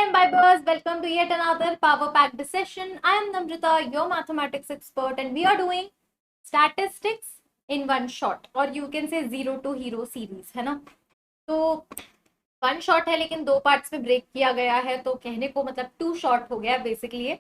imbibers, welcome to yet another power packed session. I am Namrita, your mathematics expert, and we are doing statistics in one shot, or you can say zero to hero series, है ना? तो one shot है लेकिन दो parts में break किया गया है, तो कहने को मतलब टू शॉट हो गया बेसिकली ये।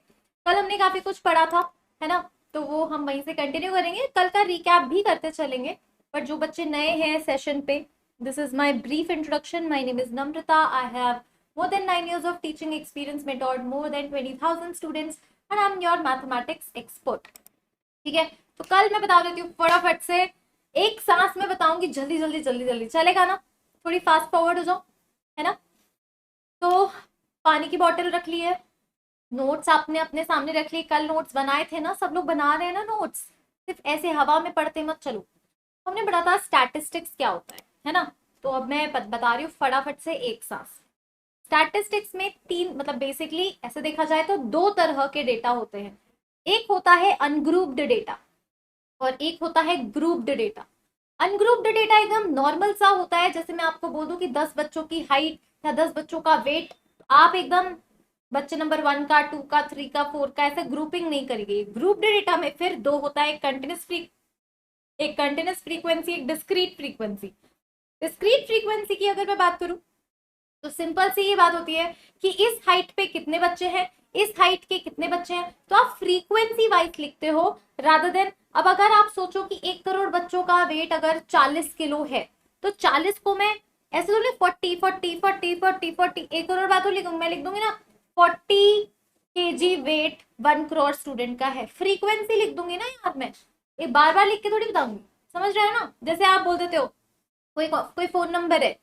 कल हमने काफी कुछ पढ़ा था, है ना? तो वो हम वहीं से कंटिन्यू करेंगे, कल का रिकैप भी करते चलेंगे। पर जो बच्चे नए हैं सेशन पे, this is my brief introduction. My name is Namrata. I have more than 9 years of teaching experience, mentored more than 20,000 students, and I'm your mathematics expert. ठीक है, तो कल मैं बता देती हूँ फटाफट से, एक सांस में बताऊंगी, जल्दी जल्दी जल्दी जल्दी चलेगा ना? थोड़ी फास्ट फॉरवर्ड हो जाओ, है ना? तो पानी की बोतल रख ली है, नोट्स आपने अपने सामने रख लिए, कल नोट्स बनाए थे ना, सब लोग बना रहे हैं ना नोट्स, सिर्फ ऐसे हवा में पढ़ते मत चलो। हमने पढ़ा था स्टैटिस्टिक्स क्या होता है ना? तो अब मैं बता रही हूँ फटाफट से एक सांस। स्टैटिस्टिक्स में तीन, मतलब बेसिकली ऐसे देखा जाए तो दो तरह के डेटा होते हैं। एक होता है अनग्रुप्ड डेटा और एक होता है ग्रुप्ड डेटा। अनग्रुप्ड डेटा एकदम नॉर्मल सा होता है, जैसे मैं आपको बोल दूं कि 10 बच्चों की हाइट या 10 बच्चों का वेट, आप एकदम बच्चे नंबर 1 का, 2 का, 3 का, 4 का ऐसे ग्रुपिंग नहीं करेगी। ग्रुप्ड डेटा में फिर दो होता है, एक कंटिन्यूस फ्रीक्वेंसी, एक डिस्क्रीट फ्रीक्वेंसी। डिस्क्रीट फ्रीक्वेंसी की अगर मैं बात करूं तो सिंपल सी ये बात होती है कि इस हाइट पे कितने बच्चे हैं, इस हाइट के कितने बच्चे हैं, तो आप फ्रीक्वेंसी वाइज लिखते हो रादर देन। अब अगर आप सोचो कि 1 करोड़ बच्चों का वेट अगर 40 किलो है, तो 40 को मैं ऐसे तो नहीं 40 40 40 40 40 1 करोड़ बात तो लिखूंगी, मैं लिख दूंगी ना 40 केजी वेट 1 करोड़ स्टूडेंट का है, फ्रीक्वेंसी लिख दूंगी ना यार। मैं ये बार बार लिख के थोड़ी बताऊंगी, समझ रहे हो ना? जैसे आप बोल देते हो कोई फोन नंबर है,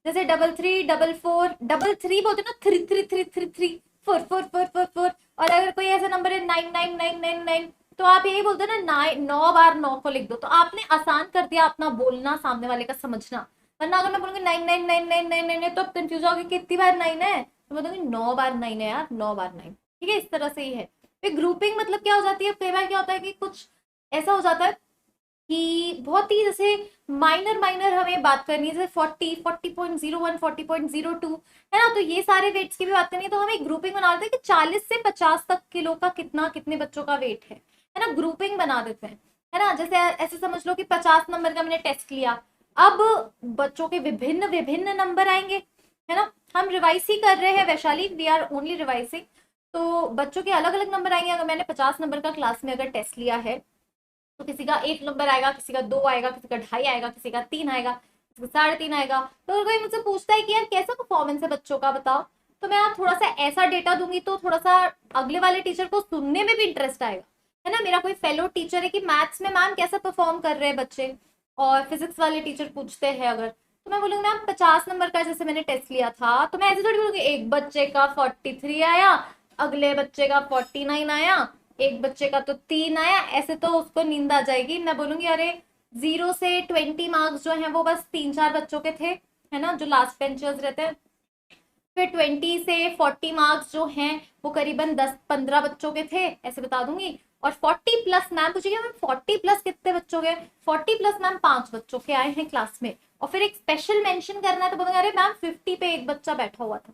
जैसे 3344 बोलते ना, 333333 4 और अगर कोई ऐसा नंबर है 99999, तो आप यही बोलते ना 9 बार 9 को लिख दो, तो आपने आसान कर दिया अपना बोलना, सामने वाले का समझना। वरना अगर मैं बोलूंगी 99999 तो आप कंफ्यूज होगे कितनी बार 9 है, तो मैं बोलूंगी 9 बार 9 है यार, 9 बार 9। ठीक है, इस तरह से ही है। फिर ग्रुपिंग मतलब क्या हो जाती है, कई बार क्या होता है कि कुछ ऐसा हो जाता है कि बहुत ही जैसे माइनर माइनर हमें बात करनी है, जैसे 40 40.01 है ना, तो ये सारे वेट्स की भी बात करनी है, तो हम एक ग्रुपिंग बना देते हैं कि 40 से 50 तक किलो का कितने बच्चों का वेट है ना, ग्रुपिंग बना देते हैं, है ना? जैसे ऐसे समझ लो कि 50 नंबर का मैंने टेस्ट लिया, अब बच्चों के विभिन्न विभिन्न नंबर आएंगे, है ना? हम रिवाइज ही कर रहे हैं Vaishali, we are only revising. तो बच्चों के अलग अलग नंबर आएंगे। अगर मैंने 50 नंबर का क्लास में अगर टेस्ट लिया है, तो किसी का 1 नंबर आएगा, किसी का 2 आएगा, किसी का 2.5 आएगा, किसी का 3 आएगा, किसी का 3.5 आएगा। तो अगर कोई मुझसे पूछता है कि यार कैसा परफॉर्मेंस है बच्चों का, बताओ, तो मैं आप थोड़ा सा ऐसा डेटा दूंगी तो थोड़ा सा अगले वाले टीचर को सुनने में भी इंटरेस्ट आएगा, है ना? मेरा कोई फेलो टीचर है कि मैथ्स में मैम कैसा परफॉर्म कर रहे हैं बच्चे, और फिजिक्स वाले टीचर पूछते हैं अगर, तो मैं बोलूंगी मैम 50 नंबर का जैसे मैंने टेस्ट लिया था, तो मैं ऐसे थोड़ी बोलूंगी एक बच्चे का 43 आया, अगले बच्चे का 49 आया, एक बच्चे का तो 3 आया, ऐसे तो उसको नींद आ जाएगी। मैं बोलूंगी अरे 0 से 20 मार्क्स जो हैं वो बस 3-4 बच्चों के थे, है ना, जो लास्ट बेंचर्स रहते हैं। फिर 20 से 40 मार्क्स जो हैं वो करीबन 10-15 बच्चों के थे, ऐसे बता दूंगी। और 40 प्लस मैम पूछेगी मैम 40 प्लस कितने बच्चों के, 40 प्लस मैम 5 बच्चों के आए हैं क्लास में। और फिर एक स्पेशल मेंशन करना है तो बोलूंगी अरे मैम 50 पे एक बच्चा बैठा हुआ था,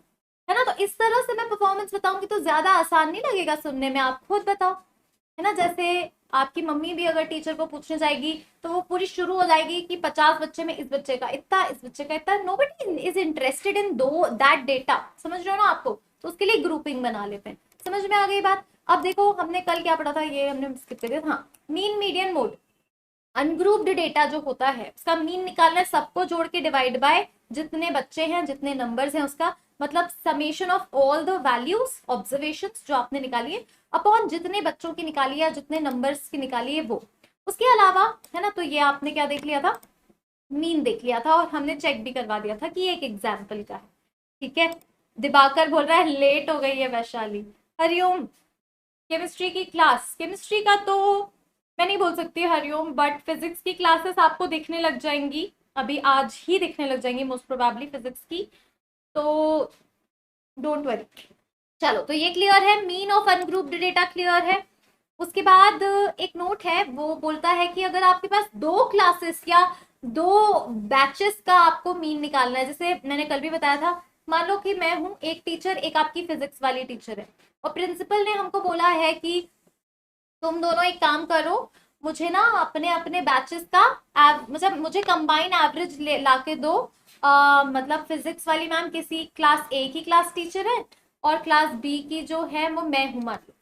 है ना? तो इस तरह से मैं परफॉर्मेंस बताऊंगी तो ज्यादा आसान नहीं लगेगा सुनने में, आप खुद बताओ, है ना? जैसे आपकी मम्मी भी अगर टीचर को पूछने जाएगी तो वो पूरी शुरू हो जाएगी कि 50 बच्चे में इस बच्चे का इतना, इस बच्चे का इतना, नोबडी इज इंटरेस्टेड इन दो दैट डेटा, समझ रहे हो ना आपको? तो उसके लिए ग्रुपिंग बना लेते हैं। समझ में आ गई बात? अब देखो हमने कल क्या पढ़ा था, ये हमने स्किप कर दिया। हाँ, mean median mode. Ungrouped data जो होता है उसका मीन निकालना है, सबको जोड़ के डिवाइड बाय जितने बच्चे हैं, जितने नंबर्स हैं उसका, मतलब summation of all the values observations जो आपने निकाली है अपॉन जितने बच्चों की निकाली है, जितने नंबर्स की निकाली है वो। उसके अलावा, है ना, तो ये आपने क्या देख लिया था, मीन देख लिया था, और हमने चेक भी करवा दिया था कि ये एक एग्जाम्पल का है। ठीक है, दिबाकर बोल रहा है लेट हो गई है वैशाली। हरिओम, केमिस्ट्री की क्लास, केमिस्ट्री का तो मैं नहीं बोल सकती हरिओम, बट फिजिक्स की क्लासेस आपको दिखने लग जाएंगी, अभी आज ही दिखने लग जाएंगी मोस्ट प्रोबेबली फिजिक्स की, तो डोंट वरी। चलो, तो ये क्लियर है, mean of ungrouped data clear है। उसके बाद एक नोट है, वो बोलता है कि अगर आपके पास 2 क्लासेस या 2 बैचेस का आपको मीन निकालना है, जैसे मैंने कल भी बताया था मान लो कि मैं हूँ एक टीचर, एक आपकी फिजिक्स वाली टीचर है, और प्रिंसिपल ने हमको बोला है कि तुम दोनों एक काम करो, मुझे ना अपने अपने बैचेस का मतलब मुझे कंबाइन एवरेज ला के दो। मतलब फिजिक्स वाली मैम किसी क्लास ए की क्लास टीचर है, और क्लास बी की जो है वो मैं हूँ मान लो,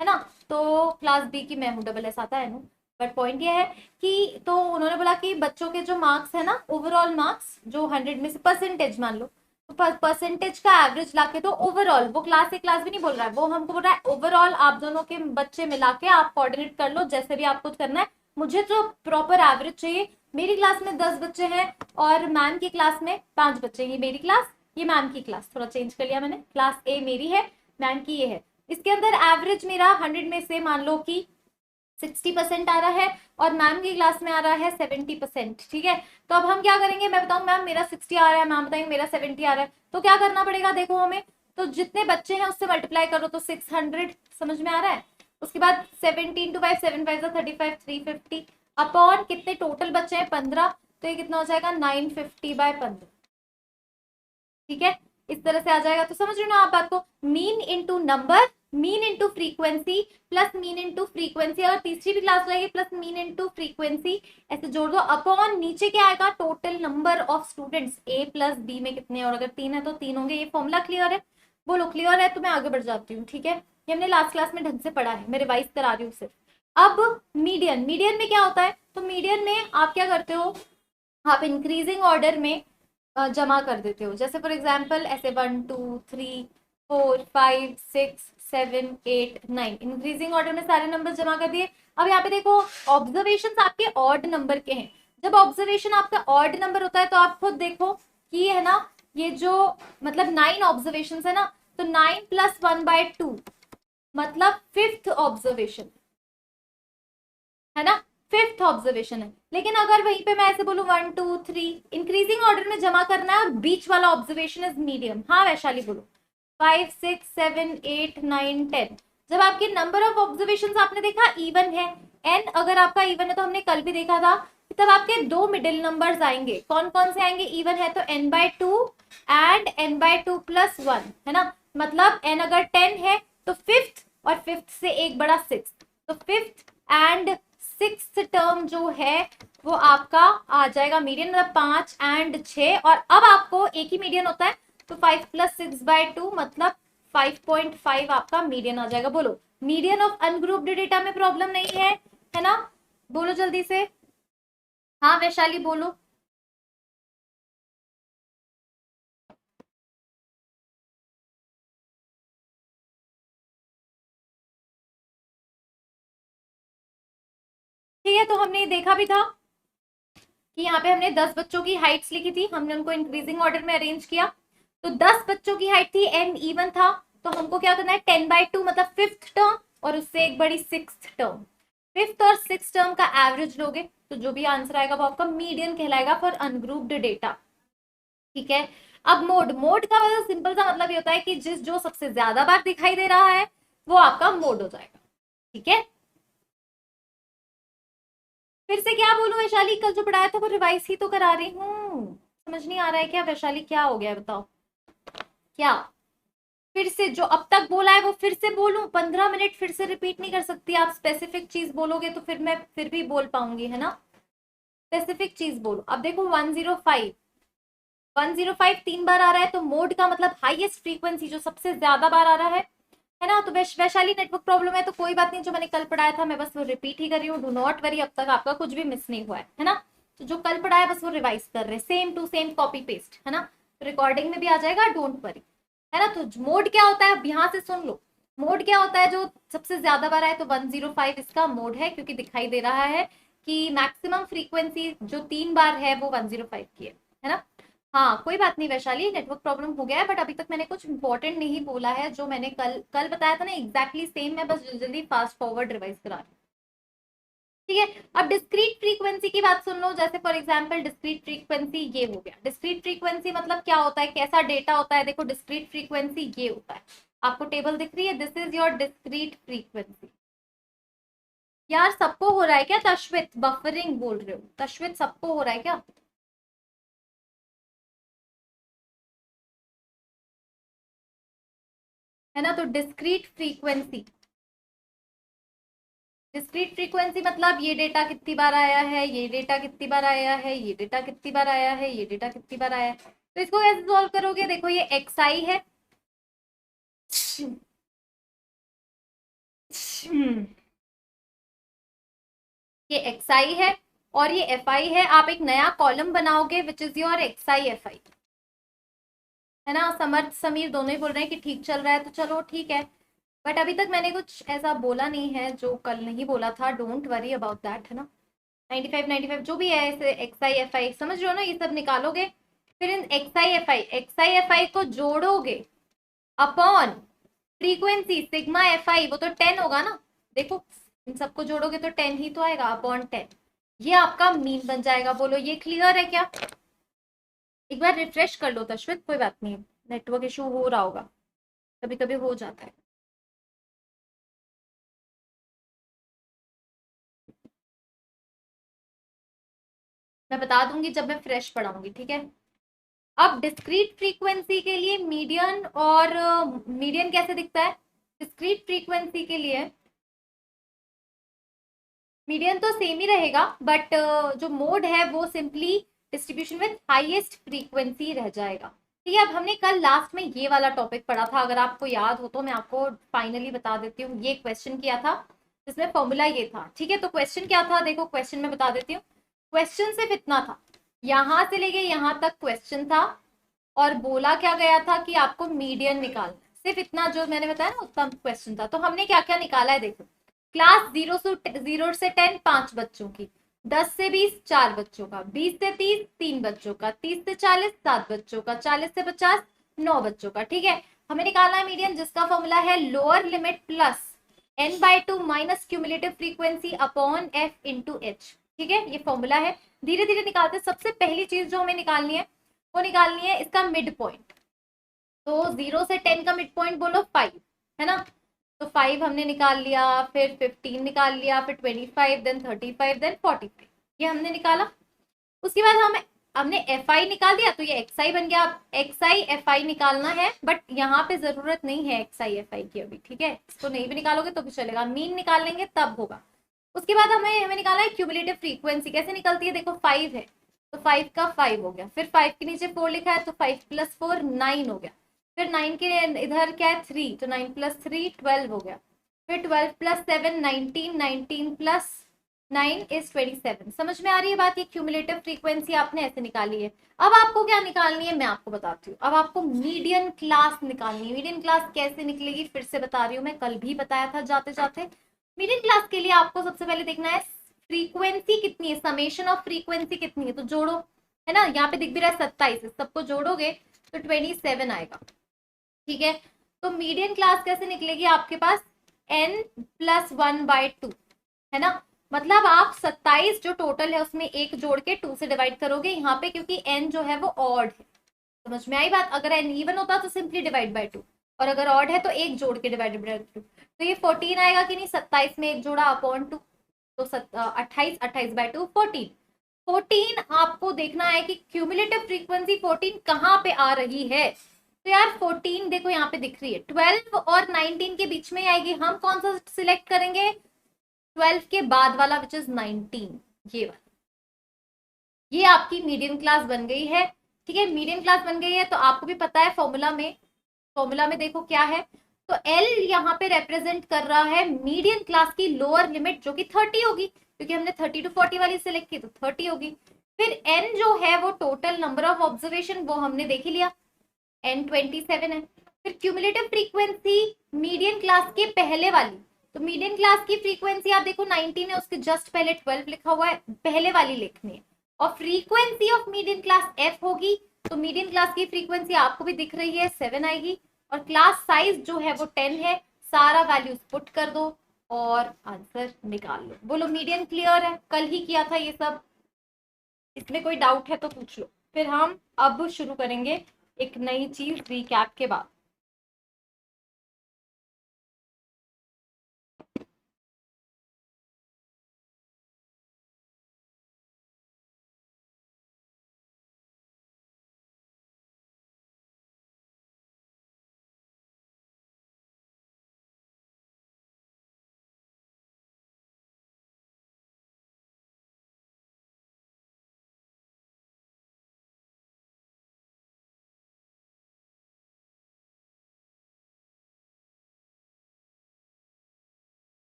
है ना। तो क्लास बी की मैं हूँ, डबल एस आता है ना। बट पॉइंट ये है कि तो उन्होंने बोला कि बच्चों के जो मार्क्स है ना, ओवरऑल मार्क्स जो 100 में से परसेंटेज मान लो, तो परसेंटेज का एवरेज लाके दो ओवरऑल। वो क्लास ए क्लास भी नहीं बोल रहा है, वो हमको बोल रहा है ओवरऑल आप दोनों के बच्चे मिला के आप कोऑर्डिनेट कर लो जैसे भी आपको करना है, मुझे तो प्रॉपर एवरेज चाहिए। मेरी क्लास में 10 बच्चे हैं और मैम की क्लास में 5 बच्चे हैं। ये मेरी क्लास, ये मैम की क्लास, थोड़ा चेंज कर लिया मैंने, क्लास ए मेरी है, मैम की ये है। इसके अंदर एवरेज मेरा 100 में से मान लो कि 60% आ रहा है, और मैम की क्लास में आ रहा है 70%। ठीक है, तो अब हम क्या करेंगे, मैं बताऊं मैम मेरा 60 आ रहा है, मैम बताएंगे मेरा 70 आ रहा है, तो क्या करना पड़ेगा देखो हमें, तो जितने बच्चे हैं उससे मल्टीप्लाई करो तो 600, समझ में आ रहा है। उसके बाद 17 टू 5, 7 5 35, 350 अपॉन कितने टोटल बच्चे हैं 15, तो ये कितना हो जाएगा 950/15। ठीक है, इस तरह से आ जाएगा। तो समझ रहे हो ना आप बात को, mean into number, mean into frequency, plus mean into frequency, अगर तीसरी भी क्लास रहेगी प्लस मीन इंटू फ्रीक्वेंसी, ऐसे जोड़ दो, अपॉन नीचे क्या आएगा total number of students A plus B में कितने, और अगर 3 है तो 3 होंगे। ये फॉर्मूला क्लियर है? बोलो क्लियर है तो मैं आगे बढ़ जाती हूँ। ठीक है, ये हमने लास्ट क्लास में ढंग से पढ़ा है, मैं रिवाइज करा रही हूँ सिर्फ। अब मीडियन, मीडियन में क्या होता है, तो मीडियन में आप क्या करते हो, आप इंक्रीजिंग ऑर्डर में जमा कर देते हो। जैसे फॉर एग्जाम्पल ऐसे 1 2 3 4 5 6 7 8 9, इंक्रीजिंग ऑर्डर में सारे नंबर जमा कर दिए। अब यहाँ पे देखो ऑब्जर्वेशन आपके ऑड नंबर के हैं। जब ऑब्जर्वेशन आपका ऑड नंबर होता है तो आप खुद देखो कि है ना, ये जो मतलब 9 ऑब्जर्वेशन है ना, तो 9 + 1/2 मतलब 5th ऑब्जर्वेशन, है ना, 5th ऑब्जर्वेशन है। लेकिन अगर वहीं पे मैं ऐसे बोलूं 1 2 3, इंक्रीजिंग ऑर्डर में जमा करना है और बीच वाला ऑब्जर्वेशन इज मीडियम। हाँ वैशाली बोलो, 5 6 7 8 9 10, जब आपके नंबर ऑफ ऑब्जर्वेशन आपने देखा इवन है, एन अगर आपका इवन है, तो हमने कल भी देखा था, तब आपके दो मिडिल नंबर्स आएंगे। कौन कौन से आएंगे, इवन है तो n/2 एंड n/2 + 1, है ना। मतलब n अगर 10 है तो 5th, और 5th से एक बड़ा 6th, तो 5th एंड 6th टर्म जो है वो आपका आ जाएगा मीडियन, मतलब 5 एंड 6। और अब आपको एक ही मीडियन होता है, तो 5 + 6/2 मतलब 5.5 आपका मीडियन आ जाएगा। बोलो मीडियन ऑफ अनग्रुप्ड डेटा में प्रॉब्लम नहीं है ना, बोलो जल्दी से। हाँ वैशाली बोलो। ठीक है, तो हमने देखा भी था कि यहाँ पे हमने 10 बच्चों की हाइट्स लिखी थी, हमने उनको इंक्रीजिंग ऑर्डर में अरेंज किया। तो 10 बच्चों की हाइट थी, एन इवन था, तो हमको क्या करना है 10/2 मतलब 5th टर्म, और उससे एक बड़ी 6th टर्म। 5th और 6th टर्म का एवरेज लोगे तो जो भी आंसर आएगा वो आपका मीडियन कहलाएगा फॉर अनग्रुप्ड डेटा। ठीक है, अब मोड, मोड का मतलब सिंपल सा मतलब ये होता है कि जिस जो सबसे ज्यादा बार दिखाई दे रहा है वो आपका मोड हो जाएगा। ठीक है, फिर से क्या बोलूं वैशाली, कल जो पढ़ाया था वो रिवाइज ही तो करा रही हूँ, समझ नहीं आ रहा है क्या वैशाली, क्या हो गया है बताओ क्या। फिर से जो अब तक बोला है वो फिर से बोलूं, 15 मिनट फिर से रिपीट नहीं कर सकती, आप स्पेसिफिक चीज बोलोगे तो फिर मैं फिर भी बोल पाऊंगी, है ना। स्पेसिफिक चीज बोलो। अब देखो 105, 105 3 बार आ रहा है, तो मोड का मतलब हाईएस्ट फ्रीक्वेंसी जो सबसे ज्यादा बार आ रहा है ना। तो वैशाली नेटवर्क प्रॉब्लम है तो कोई बात नहीं, जो मैंने कल पढ़ाया था मैं बस वो रिपीट ही कर रही हूँ, डू नॉट वरी, अब तक आपका कुछ भी मिस नहीं हुआ है ना। तो जो कल पढ़ाया बस वो रिवाइज कर रहे हैं, same to same copy paste, है ना। तो रिकॉर्डिंग में भी आ जाएगा, डोंट वरी, है ना। तो मोड क्या होता है, अब यहाँ से सुन लो, मोड क्या होता है, जो सबसे ज्यादा बार आए तो 105 इसका मोड है, क्योंकि दिखाई दे रहा है कि मैक्सिमम फ्रीक्वेंसी जो 3 बार है वो 105 की है ना। हाँ कोई बात नहीं वैशाली, नेटवर्क प्रॉब्लम हो गया है, बट अभी तक मैंने कुछ इंपॉर्टेंट नहीं बोला है, जो मैंने कल कल बताया था ना एग्जैक्टली सेम, मैं बस जल्दी जल्दी फास्ट फॉरवर्ड रिवाइज करा रही हूँ। ठीक है, अब डिस्क्रीट फ्रीक्वेंसी की बात सुन लो। जैसे फॉर एग्जांपल डिस्क्रीट फ्रीक्वेंसी ये हो गया, डिस्क्रीट फ्रीक्वेंसी मतलब क्या होता है, कैसा डेटा होता है। देखो डिस्क्रीट फ्रीक्वेंसी ये होता है, आपको टेबल दिख रही है, this is your discrete frequency. यार सबको हो रहा है क्या, तशवित बफरिंग बोल रहे हो, तशवित सबको हो रहा है क्या। है ना। तो डिस्क्रीट फ्रीक्वेंसी, डिस्क्रीट फ्रीक्वेंसी मतलब ये डेटा कितनी बार आया है, ये डेटा कितनी बार आया है, ये डेटा कितनी बार आया है, ये डेटा कितनी बार आया है। तो इसको कैसे सॉल्व करोगे, देखो ये एक्स आई है, ये एक्स आई है और ये एफ आई है। आप एक नया कॉलम बनाओगे which is your x I F आई, है ना। समर्थ समीर दोनों ही बोल रहे हैं कि ठीक चल रहा है, तो चलो ठीक है। बट अभी तक मैंने कुछ ऐसा बोला नहीं है जो कल नहीं बोला था, डोंट वरी अबाउट दैट, है ना। 95 जो भी है, ऐसे एक्स आई एफ आई समझ रहे हो ना, ये सब निकालोगे। फिर इन एक्स आई एफ आई को जोड़ोगे upon frequency sigma F I, वो तो 10 होगा ना। देखो इन सबको जोड़ोगे तो 10 ही तो आएगा, अपॉन 10। ये आपका मीन बन जाएगा। बोलो ये क्लियर है क्या। एक बार रिफ्रेश कर लो तशवित, कोई बात नहीं, नेटवर्क इशू हो रहा होगा, कभी कभी हो जाता है। मैं बता दूंगी जब मैं फ्रेश पढ़ाऊंगी, ठीक है। अब डिस्क्रीट फ्रीक्वेंसी के लिए मीडियन, और मीडियन कैसे दिखता है डिस्क्रीट फ्रीक्वेंसी के लिए, मीडियन तो सेम ही रहेगा, बट जो मोड है वो simply distribution with highest frequency रह जाएगा। ठीक है। अब हमने कल लास्ट में ये वाला टॉपिक पढ़ा था, अगर आपको याद हो तो मैं आपको फाइनली बता देती हूँ। ये क्वेश्चन किया था जिसमें फॉर्मूला ये था, ठीक है। तो क्वेश्चन क्या था, देखो क्वेश्चन में बता देती हूँ। क्वेश्चन सिर्फ इतना था, यहां से लेके यहां तक क्वेश्चन था, और बोला क्या गया था कि आपको मीडियन निकालना है। सिर्फ इतना जो मैंने बताया ना उतना क्वेश्चन था। तो हमने क्या क्या निकाला है देखो। क्लास 0 से 10 5 बच्चों की, 10 से 20 4 बच्चों का, 20 से 30 3 बच्चों का, 30 से 40 7 बच्चों का, 40 से 50 9 बच्चों का। ठीक है। हमें निकालना है मीडियन, जिसका फॉर्मूला है lower limit plus n/2 minus cumulative frequency upon f into H. ठीक है, ये फॉर्मूला है। धीरे धीरे निकालते हैं। सबसे पहली चीज जो हमें निकालनी है वो निकालनी है इसका मिड पॉइंट। तो 0 से 10 का मिड पॉइंट बोलो 5, है ना। तो 5 हमने निकाल लिया, फिर 15 निकाल लिया, फिर 25, देन 35, देन 45, ये हमने निकाला। उसके बाद हमने एफ आई निकाल दिया, तो ये एक्स आई बन गया। एक्स आई एफ आई निकालना है, बट यहाँ पे जरूरत नहीं है एक्स आई एफ आई की अभी, ठीक है। इसको नहीं भी निकालोगे तो भी चलेगा, मीन निकाल लेंगे तब होगा। उसके बाद हमें हमें निकालना है क्यूमुलेटिव फ्रीक्वेंसी। कैसे निकलती है, देखो 5 है तो 5 का 5 हो गया, फिर 5 के नीचे 4 लिखा है तो 5 प्लस 4 9 हो गया, फिर 9 के इधर क्या है 3, तो 9 प्लस 3 12 हो गया, फिर 12 प्लस 7 19, 19 प्लस 9 इज 27। समझ में आ रही है बात। ये क्यूमुलेटिव फ्रीक्वेंसी आपने ऐसे निकाली है। अब आपको क्या निकालनी है मैं आपको बताती हूँ। अब आपको मीडियन क्लास निकालनी है। मीडियन क्लास कैसे निकलेगी फिर से बता रही हूँ, मैं कल भी बताया था जाते जाते। मीडियन क्लास के लिए आपको सबसे पहले देखना है फ्रीक्वेंसी कितनी है, समेशन ऑफ फ्रीक्वेंसी कितनी है, तो जोड़ो, है ना। यहाँ पे दिख भी रहा है 27, सबको जोड़ोगे तो 27 आएगा। ठीक है। तो मीडियन क्लास कैसे निकलेगी आपके पास, n+1/2, है ना। मतलब आप 27 जो टोटल है उसमें एक जोड़ के 2 से डिवाइड करोगे यहाँ पे, क्योंकि n जो है वो ऑड है। समझ में आई बात। अगर n इवन होता तो सिंपली डिवाइड बाय 2, और अगर ऑड है तो एक जोड़ के डिवाइडेड बाय 2। तो ये 14 आएगा कि नहीं, 27 में एक जोड़ा अपॉन 2, तो 28, 28/2 14। 14 आपको देखना है कि क्यूमुलेटिव फ्रीक्वेंसी 14 कहाँ पे आ रही है। तो यार 14 देखो यहाँ पे दिख रही है, 12 और 19 के बीच में आएगी। हम कौन सा सिलेक्ट करेंगे, 12 के बाद वाला विच इज 19, ये वाला। ये आपकी मीडियम क्लास बन गई है। ठीक है, मीडियम क्लास बन गई है। तो आपको भी पता है फॉर्मूला में देखो क्या है। तो एल यहाँ पे रिप्रेजेंट कर रहा है मीडियम क्लास की लोअर लिमिट, जो कि 30 होगी, क्योंकि हमने 30 to 40 वाली सिलेक्ट की तो 30 होगी। फिर एन जो है वो टोटल नंबर ऑफ ऑब्जर्वेशन, वो हमने देख ही लिया, एन 27 है। फिर क्यूमुलेटिव फ्रीक्वेंसी मीडियम क्लास के पहले वाली, तो मीडियम क्लास की फ्रीक्वेंसी आप देखो 19 है, उसके जस्ट पहले 12 लिखा हुआ है, पहले वाली लिखनी है। और frequency of medium class F होगी, तो मीडियम क्लास की फ्रीक्वेंसी आपको भी दिख रही है 7 आएगी, और क्लास साइज जो है वो 10 है। सारा वैल्यूज पुट कर दो और आंसर निकाल लो। बोलो मीडियम क्लियर है, कल ही किया था ये सब, इसमें कोई डाउट है तो पूछ लो। फिर हम अब शुरू करेंगे एक नई चीज रिकैप के बाद।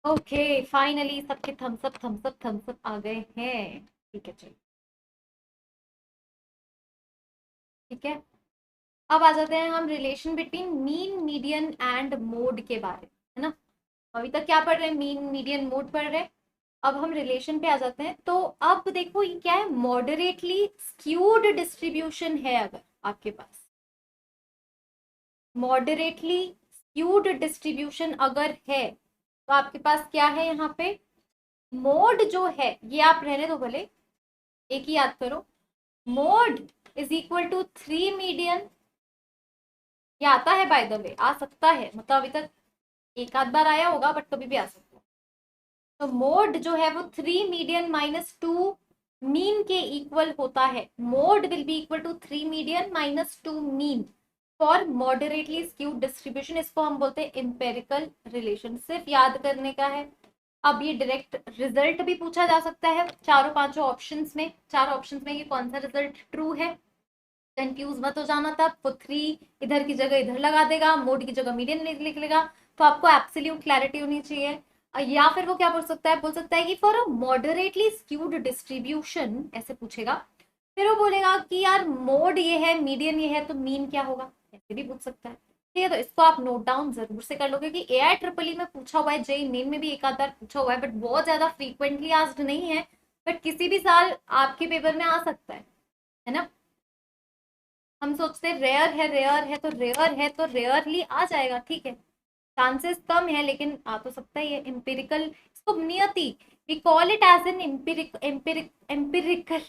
ओके फाइनली सबके थम्स अप आ गए हैं। ठीक है चलो। ठीक है, अब आ जाते हैं हम relation between mean median and mode के बारे में, है ना। अभी तक क्या पढ़ रहे हैं, मीन मीडियन मोड पढ़ रहे हैं। अब हम रिलेशन पे आ जाते हैं। तो अब देखो ये क्या है, मॉडरेटली स्क्यूड डिस्ट्रीब्यूशन है। अगर आपके पास मॉडरेटली स्क्यूड डिस्ट्रीब्यूशन अगर है, तो आपके पास क्या है यहाँ पे, मोड जो है, ये आप रहने दो भले, एक ही याद करो, mode is equal to 3 median. ये आता है बाय द वे, आ सकता है, मतलब अभी तक एक आध बार आया होगा बट कभी भी आ सकता है। तो मोड जो है वो 3 मीडियन -2 मीन के इक्वल होता है। Mode will be equal to 3 median -2 mean for moderately skewed distribution. इसको हम बोलते हैं एम्पेरिकल रिलेशन। सिर्फ याद करने का है। अब ये डायरेक्ट रिजल्ट भी पूछा जा सकता है चारों पांचों ऑप्शंस में। चार ऑप्शंस में ये कौन सा रिजल्ट ट्रू है, कंफ्यूज मत हो जाना। तब वो 3 इधर की जगह इधर लगा देगा, मोड की जगह मीडियन लिख लेगा। तो आपको एब्सोल्यूट क्लैरिटी होनी चाहिए। या फिर वो क्या बोल सकता है कि for a moderately skewed distribution, ऐसे पूछेगा। फिर वो बोलेगा कि यार मोड ये है, मीडियन ये है, तो मीन क्या होगा, ऐसे भी पूछ सकता है। ठीक है, तो इसको आप नोट डाउन जरूर से कर लो, क्योंकि एआई ट्रिपल ई में पूछा हुआ है, जेई मेन में भी एक आध बार पूछा हुआ है, बट बहुत ज्यादा फ्रीक्वेंटली आस्क्ड नहीं है। बट किसी भी साल आपके पेपर में आ सकता है ना। हम सोचते रेयर है, रेयर है, तो रेयर है तो रेयरली आ जाएगा। ठीक है, चांसेस कम है लेकिन आ तो सकता ही है। एम्पिरिकल, इसको नियति, we call it as an empirical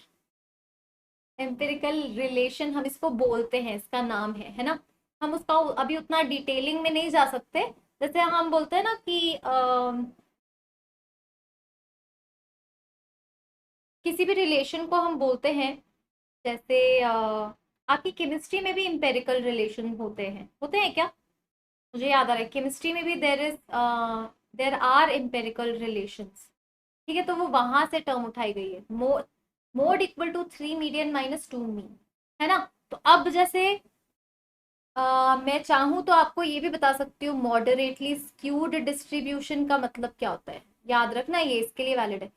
empirical relation, हम इसको बोलते हैं, इसका नाम है ना। हम उसका अभी उतना डिटेलिंग में नहीं जा सकते। जैसे हम बोलते हैं ना कि किसी भी रिलेशन को हम बोलते हैं, जैसे आपकी केमिस्ट्री में भी एम्पेरिकल रिलेशन होते हैं क्या, मुझे याद आ रहा है केमिस्ट्री में भी देर आर एम्पेरिकल रिलेशंस। ठीक है, तो वो वहां से टर्म उठाई गई है, mode equal to 3 median -2 mean, है ना। तो अब जैसे मैं चाहूं तो आपको ये भी बता सकती हूँ मॉडरेटली स्क्यूड डिस्ट्रीब्यूशन का मतलब क्या होता है। याद रखना, ये इसके लिए वैलिड है।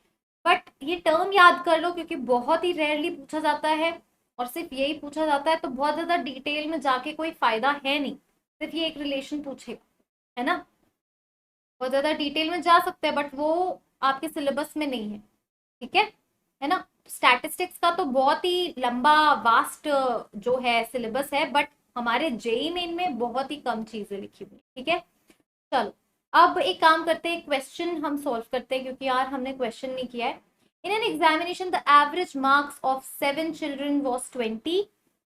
बट ये टर्म याद कर लो, क्योंकि बहुत ही रेयरली पूछा जाता है, और सिर्फ यही पूछा जाता है, तो बहुत ज्यादा डिटेल में जाके कोई फायदा है नहीं। सिर्फ ये एक रिलेशन पूछेगा, है ना। बहुत ज्यादा डिटेल में जा सकते हैं बट वो आपके सिलेबस में नहीं है। ठीक है ना। स्टैटिस्टिक्स का तो बहुत ही लंबा वास्ट जो है सिलेबस है, बट हमारे जेई मेन में बहुत ही कम चीजें लिखी हुई। ठीक है, चलो। अब एक काम करते हैं, क्वेश्चन हम सॉल्व करते हैं, क्योंकि यार हमने क्वेश्चन नहीं किया है। In an examination the average marks of 7 children was 20,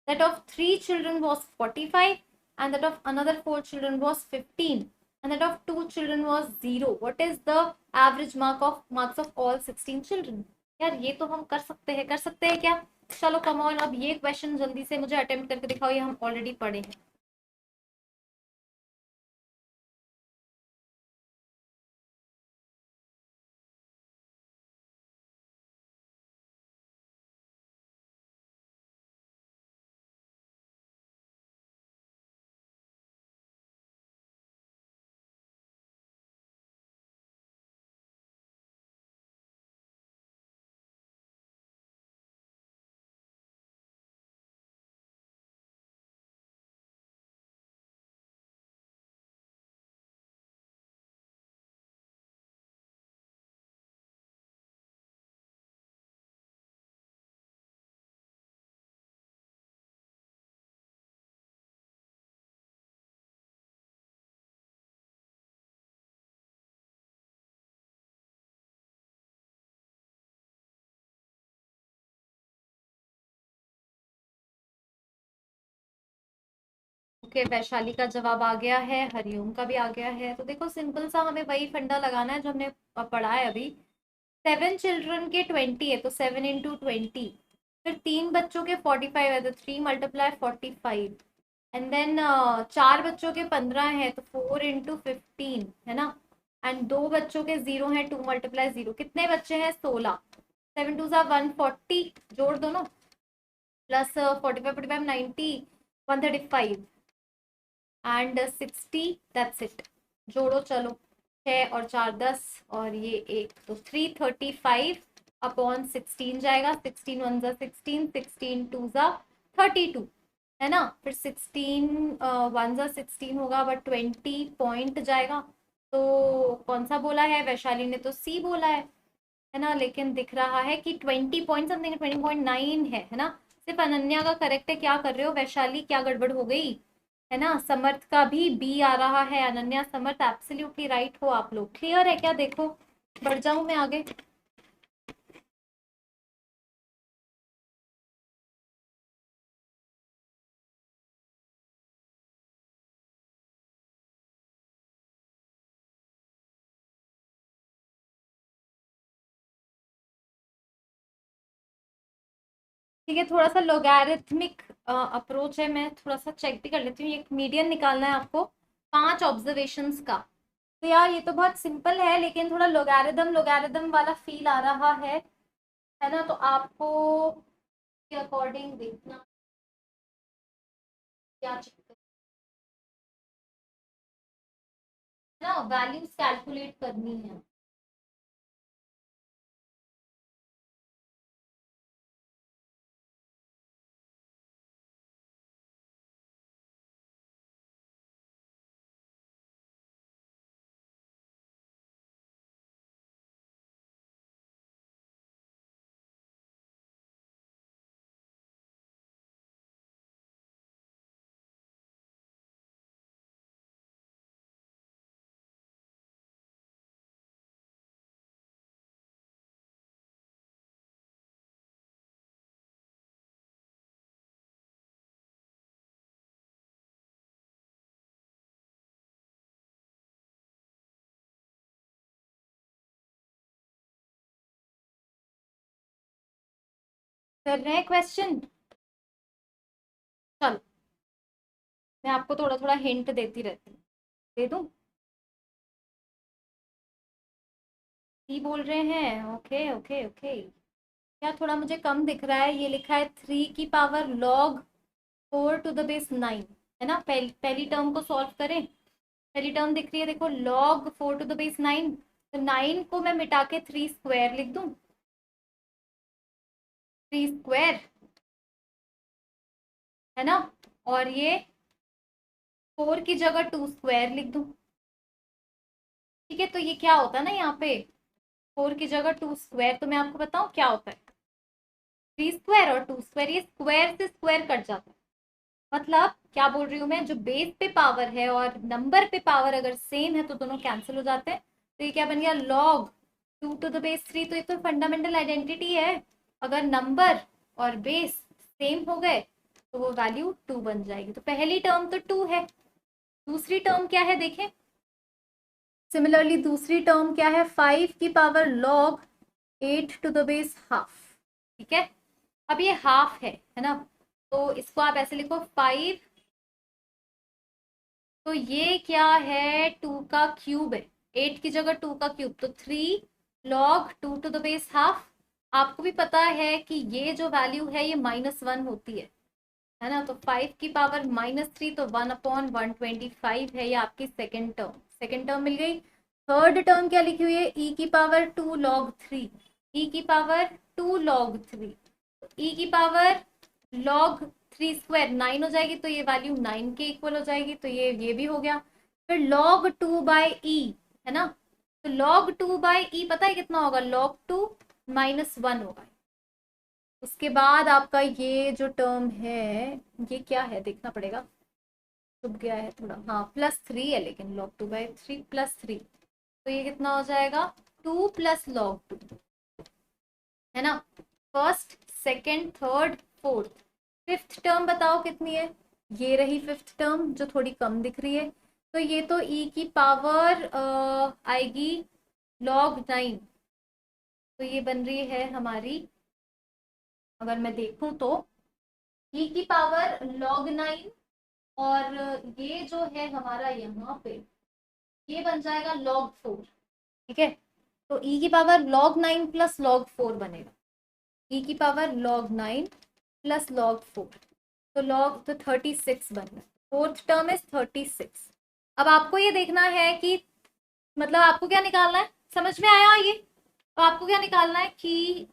that of 3 children was 45, and that of another 4 children was 15, and that of 2 children was 0. What is the average marks of all 16 children? यार ये तो हम कर सकते हैं क्या। चलो come on, अब ये क्वेश्चन जल्दी से मुझे अटेम्प्ट करके दिखाओ, ये हम ऑलरेडी पढ़े हैं। ओके, वैशाली का जवाब आ गया है, हरिओम का भी आ गया है। तो देखो सिंपल सा हमें वही फंडा लगाना है जो हमने पढ़ा है अभी। 7 चिल्ड्रन के 20 है, तो 7 × 20। फिर 3 बच्चों के 45 है, तो 3 × 45। एंड देन 4 बच्चों के 15 है, तो 4 × 15, है ना। एंड 2 बच्चों के 0 है, 2 × 0। कितने बच्चे हैं, 16। 7 2 = 140, जोड़ दोनों, प्लस 45 90, 135 एंड 60, दैट्स इट। जोड़ो चलो। 6 और 4 10 और ये 1, तो 335 अपॉन 16 जाएगा। 16 1 जा 16, 16 2 जा 32, है ना। फिर 16 1 जा 16 होगा, बट 20 पॉइंट जाएगा। तो कौन सा बोला है? वैशाली ने तो सी बोला है ना। लेकिन दिख रहा है कि 20 पॉइंट समथिंग, 20.9 है ना। सिर्फ अनन्या का करेक्ट है। क्या कर रहे हो वैशाली, क्या गड़बड़ हो गई? है ना। समर्थ का भी बी आ रहा है। अनन्या समर्थ एब्सोल्युटली राइट हो आप लोग। क्लियर है क्या? देखो बढ़ जाऊं मैं आगे। ठीक है, थोड़ा सा लोगैरिथमिक अप्रोच है। मैं थोड़ा सा चेक भी कर लेती हूँ। एक मीडियन निकालना है आपको 5 ऑब्जर्वेशंस का। तो यार ये तो बहुत सिंपल है, लेकिन थोड़ा लोगैरिथम लोगैरिथम वाला फील आ रहा है ना। तो आपको के अकॉर्डिंग देखना क्या चेक करना, वैल्यूज कैलकुलेट करनी है। कर रहे हैं क्वेश्चन। चलो मैं आपको थोड़ा थोड़ा हिंट देती रहती हूँ। दे दूं? सी बोल रहे हैं। Okay okay okay. क्या थोड़ा मुझे कम दिख रहा है? ये लिखा है 3 की power log 4 to the base 9, है ना। पहली टर्म को सॉल्व करें। पहली टर्म दिख रही है देखो, log 4 to the base 9। तो 9 को मैं मिटा के 3 स्क्वायर लिख दूं। 3 स्क्वायर, है ना। और ये 4 की जगह 2 स्क्वायर लिख दूं। ठीक है, तो ये क्या होता है ना, यहाँ पे 4 की जगह 2 स्क्वायर, तो मैं आपको बताऊं क्या होता है। 3 स्क्वायर और 2 स्क्वायर, ये स्क्वायर से स्क्वायर कट जाता है। मतलब क्या बोल रही हूँ मैं, जो बेस पे पावर है और नंबर पे पावर अगर सेम है तो दोनों कैंसिल हो जाते हैं। तो ये क्या बन गया, log 2 to the base 3। तो ये तो फंडामेंटल आइडेंटिटी है। अगर नंबर और बेस सेम हो गए तो वो वैल्यू 2 बन जाएगी। तो पहली टर्म तो 2 है। दूसरी टर्म क्या है देखें। सिमिलरली दूसरी टर्म क्या है, 5 की power log 8 to the base 1/2। ठीक है, अब ये हाफ है ना। तो इसको आप ऐसे लिखो 5। तो ये क्या है, 2 का क्यूब है। 8 की जगह 2 का क्यूब, तो 3 log 2 to the base 1/2। आपको भी पता है कि ये जो वैल्यू है ये -1 होती है ना। तो 5 की पावर -3, तो 1/125 है। ये आपकी सेकेंड टर्म मिल गई। थर्ड टर्म क्या लिखी हुई है, e की पावर 2 log 3। ई की पावर 2 log 3, ई की पावर log 3 स्क्वायर 9 हो जाएगी। तो ये वैल्यू 9 के इक्वल हो जाएगी। तो ये भी हो गया। फिर log 2/e, है ना। तो log 2/e पता है कितना होगा, log 2 -1 होगा। उसके बाद आपका ये जो टर्म है, ये क्या है देखना पड़ेगा। छुप गया है थोड़ा, हाँ +3 है, लेकिन log 2/3 +3, तो ये कितना हो जाएगा, 2 + log 2, है ना। First second third fourth, fifth term बताओ कितनी है। ये रही फिफ्थ टर्म जो थोड़ी कम दिख रही है। तो ये तो ई की पावर आएगी log 9। तो ये बन रही है हमारी, अगर मैं देखूं तो ई की पावर log 9, और ये जो है हमारा यहाँ पे ये बन जाएगा log 4। ठीक है, तो ई की पावर log 9 + log 4 बनेगा। ई की पावर log 9 + log 4, तो log तो 36 बन रहा है। Fourth term is 36। अब आपको ये देखना है कि मतलब आपको क्या निकालना है, समझ में आया ये? तो आपको क्या निकालना है कि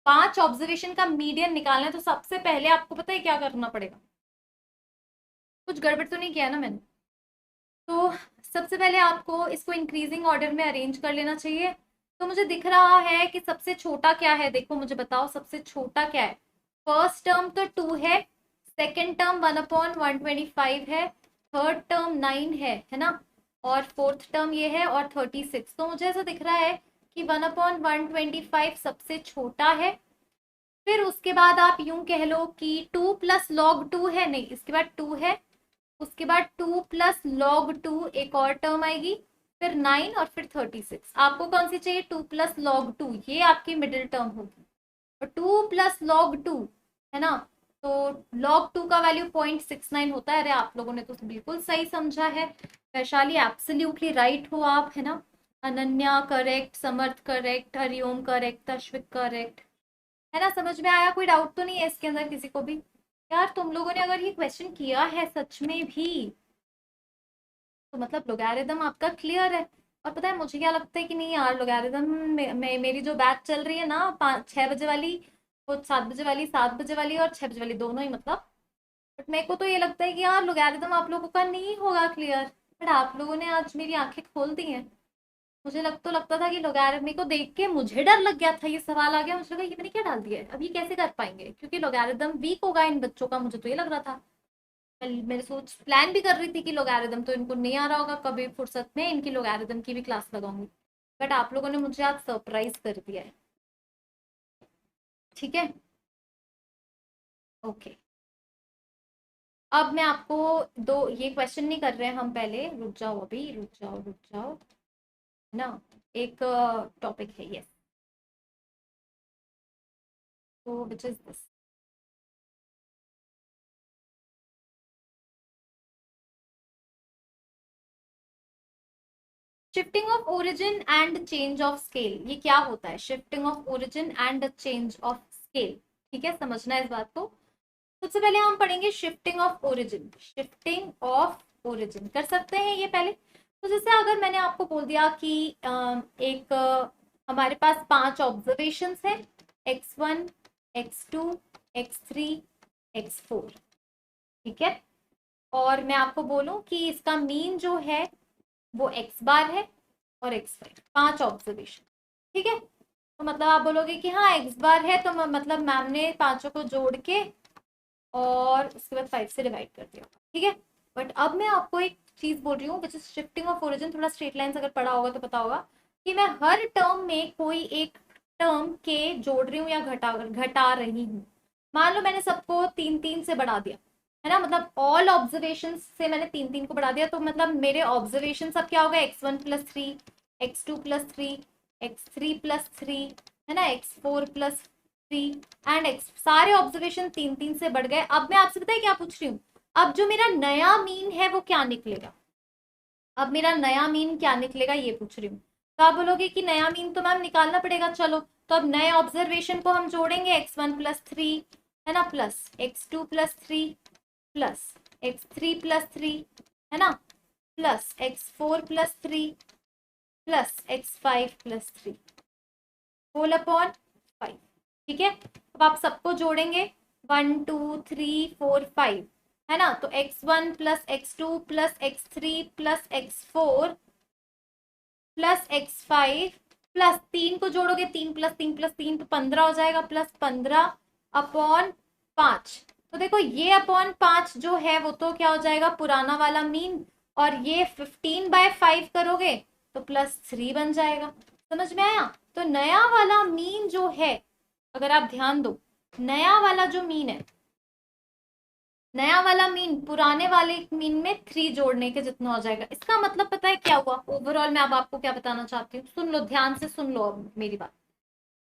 5 ऑब्जर्वेशन का मीडियन निकालना है। तो सबसे पहले आपको पता है क्या करना पड़ेगा, कुछ गड़बड़ तो नहीं किया है ना मैंने? तो सबसे पहले आपको इसको इंक्रीजिंग ऑर्डर में अरेंज कर लेना चाहिए। तो मुझे दिख रहा है कि सबसे छोटा क्या है, देखो मुझे बताओ सबसे छोटा क्या है। फर्स्ट टर्म तो 2 है, सेकेंड टर्म 1/125 है, थर्ड टर्म 9 है ना, और फोर्थ टर्म ये है और 36। तो मुझे ऐसा दिख रहा है कि 1/125 सबसे छोटा है। फिर उसके बाद आप यूं कह लो कि 2 प्लस लॉग 2 है, नहीं इसके बाद 2 है, उसके बाद 2 प्लस लॉग 2 एक और टर्म आएगी, फिर 9 और फिर 36। आपको कौन सी चाहिए, 2 प्लस लॉग 2, ये आपकी मिडिल टर्म होगी। और 2 प्लस लॉग 2 है ना, तो लॉग 2 का वैल्यू 0.69 होता है। अरे आप लोगों ने तो बिल्कुल सही समझा है। वैशाली एब्सोल्युटली राइट हो आप, है ना। Ananya correct, Samarth correct, Hariom correct, Ashvik correct, है ना। समझ में आया? कोई डाउट तो नहीं है इसके अंदर किसी को भी? यार तुम लोगों ने अगर ये क्वेश्चन किया है सच में भी, तो मतलब लोगैरिथम आपका क्लियर है। और पता है मुझे क्या लगता है कि नहीं यार, लोगैरिथम में मेरी जो बैच चल रही है ना 6 बजे वाली, वो 7 बजे वाली, 7 बजे वाली और 6 बजे वाली, दोनों ही मतलब। बट मेरे को तो ये लगता है कि यार लोगैरिथम आप लोगों का नहीं होगा क्लियर। बट आप लोगों ने आज मेरी आंखें खोल दी हैं। मुझे लगता था कि लोगैरिथम, मेरे को देख के मुझे डर लग गया था, ये सवाल आ गया, मुझे लगा ये मैंने क्या डाल दिया है, अब ये कैसे कर पाएंगे, क्योंकि लोगैरिथम वीक होगा इन बच्चों का, मुझे तो ये लग रहा था। मेरे सोच प्लान भी कर रही थी कि लोगैरिथम तो इनको नहीं आ रहा होगा, कभी फुर्सत में इनकी लोगैरिथम की भी क्लास लगाऊंगी। बट आप लोगों ने मुझे आज सरप्राइज कर दिया है। ठीक है, ओके। अब मैं आपको दो, ये क्वेश्चन नहीं कर रहे हैं हम, पहले रुक जाओ, अभी रुक जाओ, रुक जाओ, है ना। एक टॉपिक है, यस, तो which is this, shifting of origin and change of scale. ये क्या होता है, shifting of origin and change of scale? ठीक है, समझना है इस बात को। सबसे पहले हम पढ़ेंगे shifting of origin. Shifting of origin कर सकते हैं ये पहले। तो जैसे अगर मैंने आपको बोल दिया कि एक हमारे पास 5 ऑब्जर्वेशंस है, x1, x2, x3, x4, ठीक है। और मैं आपको बोलूं कि इसका मीन जो है वो x बार है और x5, 5 ऑब्जर्वेशन, ठीक है। तो मतलब आप बोलोगे कि हाँ x बार है, तो मतलब मैम ने पांचों को जोड़ के और उसके बाद 5 से डिवाइड कर दिया, ठीक है। बट अब मैं आपको एक चीज बोल रही हूँ which is shifting of origin. थोड़ा स्ट्रेट लाइंस अगर पढ़ा होगा तो पता होगा कि मैं हर टर्म में कोई एक टर्म के जोड़ रही हूँ या घटा रही हूँ। मान लो मैंने सबको 3-3 से बढ़ा दिया, है ना, मतलब ऑल ऑब्जर्वेशन से मैंने 3-3 को बढ़ा दिया, तो मतलब मेरे ऑब्जर्वेशन सब क्या होगा, x1+3, x2+3, x3+3, है ना, x4+3 एंड x, सारे ऑब्जर्वेशन 3-3 से बढ़ गए। अब मैं आपसे पता है क्या पूछ रही हूँ, अब जो मेरा नया मीन है वो क्या निकलेगा, अब मेरा नया मीन क्या निकलेगा ये पूछ रही हूँ। तो आप बोलोगे कि नया मीन तो मैम निकालना पड़ेगा, चलो तो अब नए ऑब्जर्वेशन को हम जोड़ेंगे, x1+3, है ना, प्लस x2+3 प्लस x3+3, है ना, plus x4+3 plus x5+3 whole upon 5, ठीक है। अब आप सबको जोड़ेंगे, 1 2 3 4 5, है ना, तो x1 plus x2 plus x3 plus x4 plus x5 plus 3 को जोड़ोगे, 3 प्लस 3 प्लस 3 तो 15 हो जाएगा, प्लस 15 अपॉन 5। तो देखो ये अपॉन 5 जो है वो तो क्या हो जाएगा, पुराना वाला मीन, और ये 15/5 करोगे तो +3 बन जाएगा। समझ में आया? तो नया वाला मीन जो है, अगर आप ध्यान दो, नया वाला जो मीन है, नया वाला मीन पुराने वाले मीन में 3 जोड़ने के जितना हो जाएगा। इसका मतलब पता है क्या हुआ ओवरऑल? मैं अब आपको क्या बताना चाहती हूँ, सुन लो ध्यान से, सुन लो अब मेरी बात।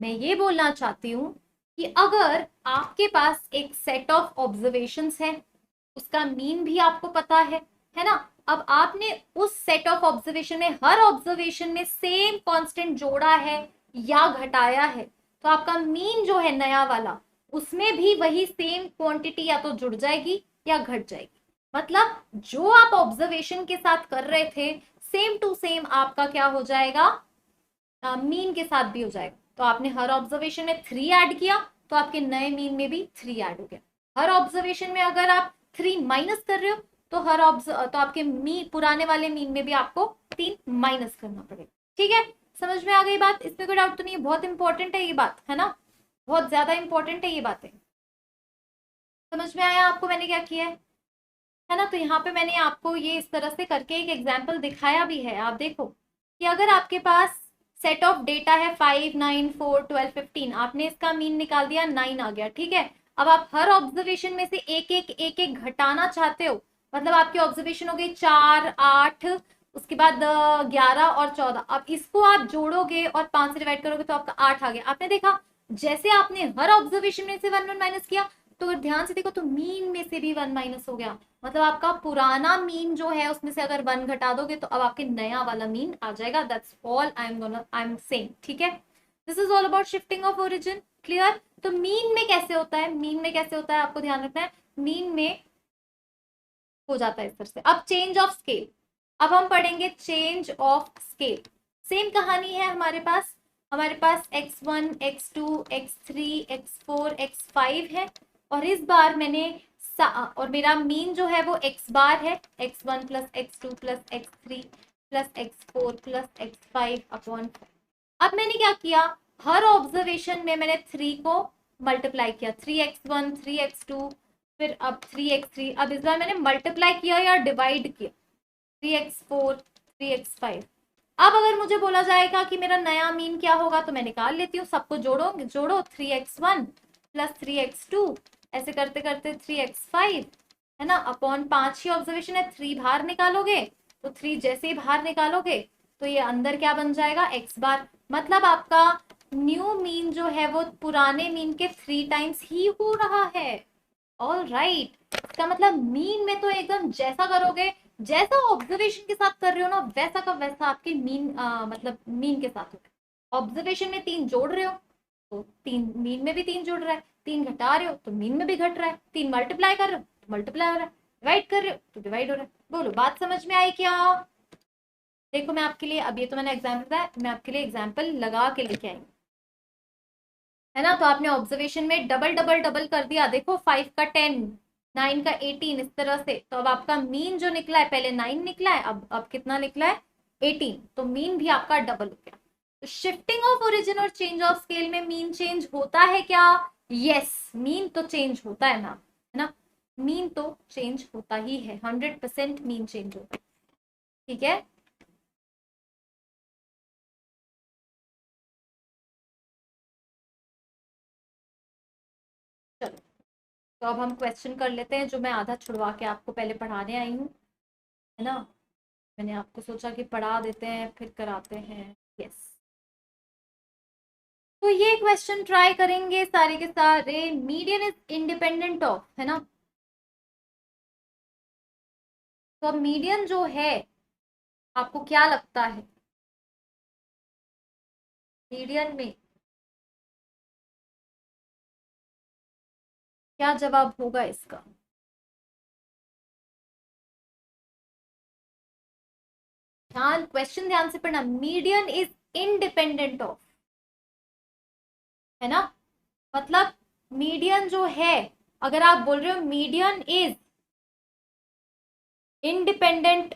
मैं ये बोलना चाहती हूँ कि अगर आपके पास एक सेट ऑफ ऑब्जर्वेशंस है, उसका मीन भी आपको पता है ना, अब आपने उस सेट ऑफ ऑब्जर्वेशन में हर ऑब्जर्वेशन में सेम कांस्टेंट जोड़ा है या घटाया है, तो आपका मीन जो है नया वाला, उसमें भी वही सेम क्वांटिटी या तो जुड़ जाएगी या घट जाएगी। मतलब जो आप ऑब्जर्वेशन के साथ कर रहे थे, सेम टू सेम आपका क्या हो जाएगा, मीन के साथ भी हो जाएगा। तो आपने हर ऑब्जर्वेशन में 3 ऐड किया तो आपके नए मीन में भी 3 ऐड हो गया। हर ऑब्जर्वेशन में अगर आप 3 माइनस कर रहे हो तो तो आपके पुराने वाले मीन में भी आपको 3 माइनस करना पड़ेगा। ठीक है, समझ में आ गई बात? इसमें कोई डाउट तो नहीं है? बहुत इंपॉर्टेंट है ये बात, है ना, बहुत ज्यादा इंपॉर्टेंट है ये बातें। समझ में आया आपको मैंने क्या किया है ना? तो यहाँ पे मैंने आपको ये इस तरह से करके एक एग्जाम्पल दिखाया भी है। आप देखो कि अगर आपके पास सेट ऑफ डेटा है 5, 9, 4, 12, 15, आपने इसका मीन निकाल दिया, 9 आ गया। ठीक है, अब आप हर ऑब्जर्वेशन में से एक एक घटाना चाहते हो, मतलब आपकी ऑब्जर्वेशन हो गई 4, 8, उसके बाद 11 और 14। अब इसको आप जोड़ोगे और 5 से डिवाइड करोगे तो आपका 8 आ गया। आपने देखा जैसे आपने हर ऑब्जर्वेशन में से 1 1 माइनस किया, तो अगर ध्यान से देखो तो मीन में से भी 1 माइनस हो गया। मतलब आपका पुराना मीन जो है उसमें से अगर 1 घटा दोगे तो अब आपके नया वाला मीन आ जाएगा। That's all I am saying. ठीक है, this is all about shifting of origin. Clear? तो मीन में कैसे होता है, मीन में कैसे होता है आपको ध्यान रखना है। मीन में हो जाता है इस तरह से। अब चेंज ऑफ स्केल, अब हम पढ़ेंगे चेंज ऑफ स्केल। सेम कहानी है हमारे पास x1, x2, x3, x4, x5 है, और इस बार मैंने और मेरा मीन जो है वो x बार है, x1 plus x2 plus x3 plus x4 plus x5 upon. अब मैंने क्या किया, हर ऑब्जर्वेशन में मैंने 3 को मल्टीप्लाई किया, 3x1, 3x2, फिर अब 3x3। अब इस बार मैंने मल्टीप्लाई किया या डिवाइड किया, 3x4, 3x5। अब अगर मुझे बोला जाएगा कि मेरा नया मीन क्या होगा तो मैं निकाल लेती हूँ, सबको जोड़ो 3x1 प्लस 3x2, ऐसे करते करते 3x5, है ना, अपॉन 5 ही ऑब्जर्वेशन है, 3 बाहर निकालोगे तो 3 जैसे ही बाहर निकालोगे तो ये अंदर क्या बन जाएगा, x बार। मतलब आपका न्यू मीन जो है वो पुराने मीन के 3 टाइम्स ही हो रहा है। ऑल राइट, इसका मतलब मीन में तो एकदम जैसा करोगे, जैसा ऑब्जर्वेशन के साथ कर रहे हो ना, वैसा का वैसा आपके मीन मतलब मीन के साथ होगा। ऑब्जर्वेशन में 3 जोड़ रहे हो तो 3 मीन में भी 3 जुड़ रहा है, 3 घटा रहे हो तो मीन में भी घट रहा है, 3 मल्टीप्लाई कर रहे हो तो मल्टीप्लाई हो रहा है, डिवाइड कर रहे हो तो डिवाइड हो रहा है। बोलो बात समझ में आई क्या? देखो मैं आपके लिए, अब ये तो मैंने एग्जाम्पल बताया, मैं आपके लिए एग्जाम्पल लगा के लेके आई, है ना। तो आपने ऑब्जर्वेशन में डबल डबल डबल कर दिया, देखो 5 का 10, 9 का 18, इस तरह से। तो अब आपका मीन जो निकला है, पहले 9 निकला है, अब कितना निकला है, 18। तो मीन भी आपका डबल हो गया। तो शिफ्टिंग ऑफ ओरिजिन और चेंज ऑफ स्केल में मीन चेंज होता है क्या? यस, मीन तो चेंज होता है ना, है ना, मीन तो चेंज होता ही है, 100% मीन चेंज होता है। ठीक है, चलो तो अब हम क्वेश्चन कर लेते हैं जो मैं आधा छुड़वा के आपको पहले पढ़ाने आई हूँ, है ना। मैंने आपको सोचा कि पढ़ा देते हैं फिर कराते हैं। यस, तो ये क्वेश्चन ट्राई करेंगे सारे के सारे। मीडियन इज इंडिपेंडेंट ऑफ, है ना। तो अब मीडियन जो है, आपको क्या लगता है मीडियन में क्या जवाब होगा इसका? क्वेश्चन ध्यान से पढ़ना। मीडियन इज इंडिपेंडेंट ऑफ, है ना, मतलब मीडियन जो है, अगर आप बोल रहे हो median is independent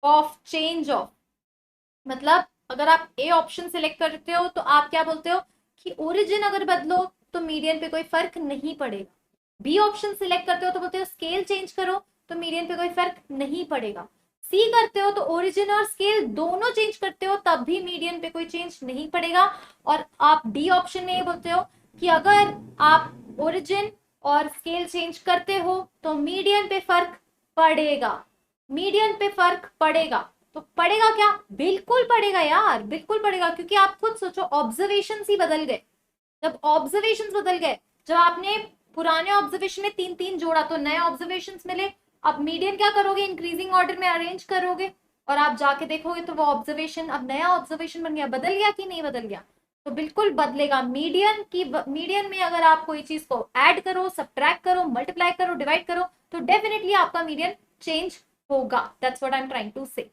of change of, मतलब अगर आप ए ऑप्शन सिलेक्ट करते हो तो आप क्या बोलते हो कि ओरिजिन अगर बदलो तो मीडियन पे कोई फर्क नहीं पड़ेगा। बी ऑप्शन सिलेक्ट करते हो तो बोलते हो स्केल चेंज करो तो मीडियन पे कोई फर्क नहीं पड़ेगा। सी करते हो तो ओरिजिन और स्केल दोनों चेंज करते हो तब भी मीडियन पे कोई चेंज नहीं पड़ेगा। और आप डी ऑप्शन में ये बोलते हो कि अगर आप ओरिजिन और स्केल चेंज करते हो तो मीडियन पे फर्क पड़ेगा, मीडियन पे फर्क पड़ेगा। तो पड़ेगा क्या? बिल्कुल पड़ेगा यार, बिल्कुल पड़ेगा, क्योंकि आप खुद सोचो ऑब्जर्वेशन ही बदल गए। जब ऑब्जर्वेशन बदल गए, जब आपने पुराने ऑब्जर्वेशन में 3 3 जोड़ा तो नए ऑब्जर्वेशन मिले, अब मीडियन क्या करोगे, इंक्रीजिंग ऑर्डर में अरेंज करोगे और आप जाके देखोगे तो वो ऑब्जर्वेशन अब नया ऑब्जर्वेशन बन गया। बदल गया कि नहीं बदल गया? तो बिल्कुल बदलेगा। मीडियन में अगर आप कोई चीज को ऐड करो, सब्ट्रैक्ट करो, मल्टीप्लाई करो, डिवाइड करो तो डेफिनेटली आपका मीडियन चेंज होगा। That's what I am trying to say.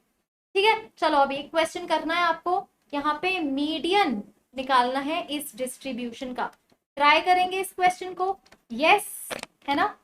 ठीक है, चलो अभी एक क्वेश्चन करना है आपको। यहाँ पे मीडियन निकालना है इस डिस्ट्रीब्यूशन का। ट्राई करेंगे इस क्वेश्चन को? यस, है ना?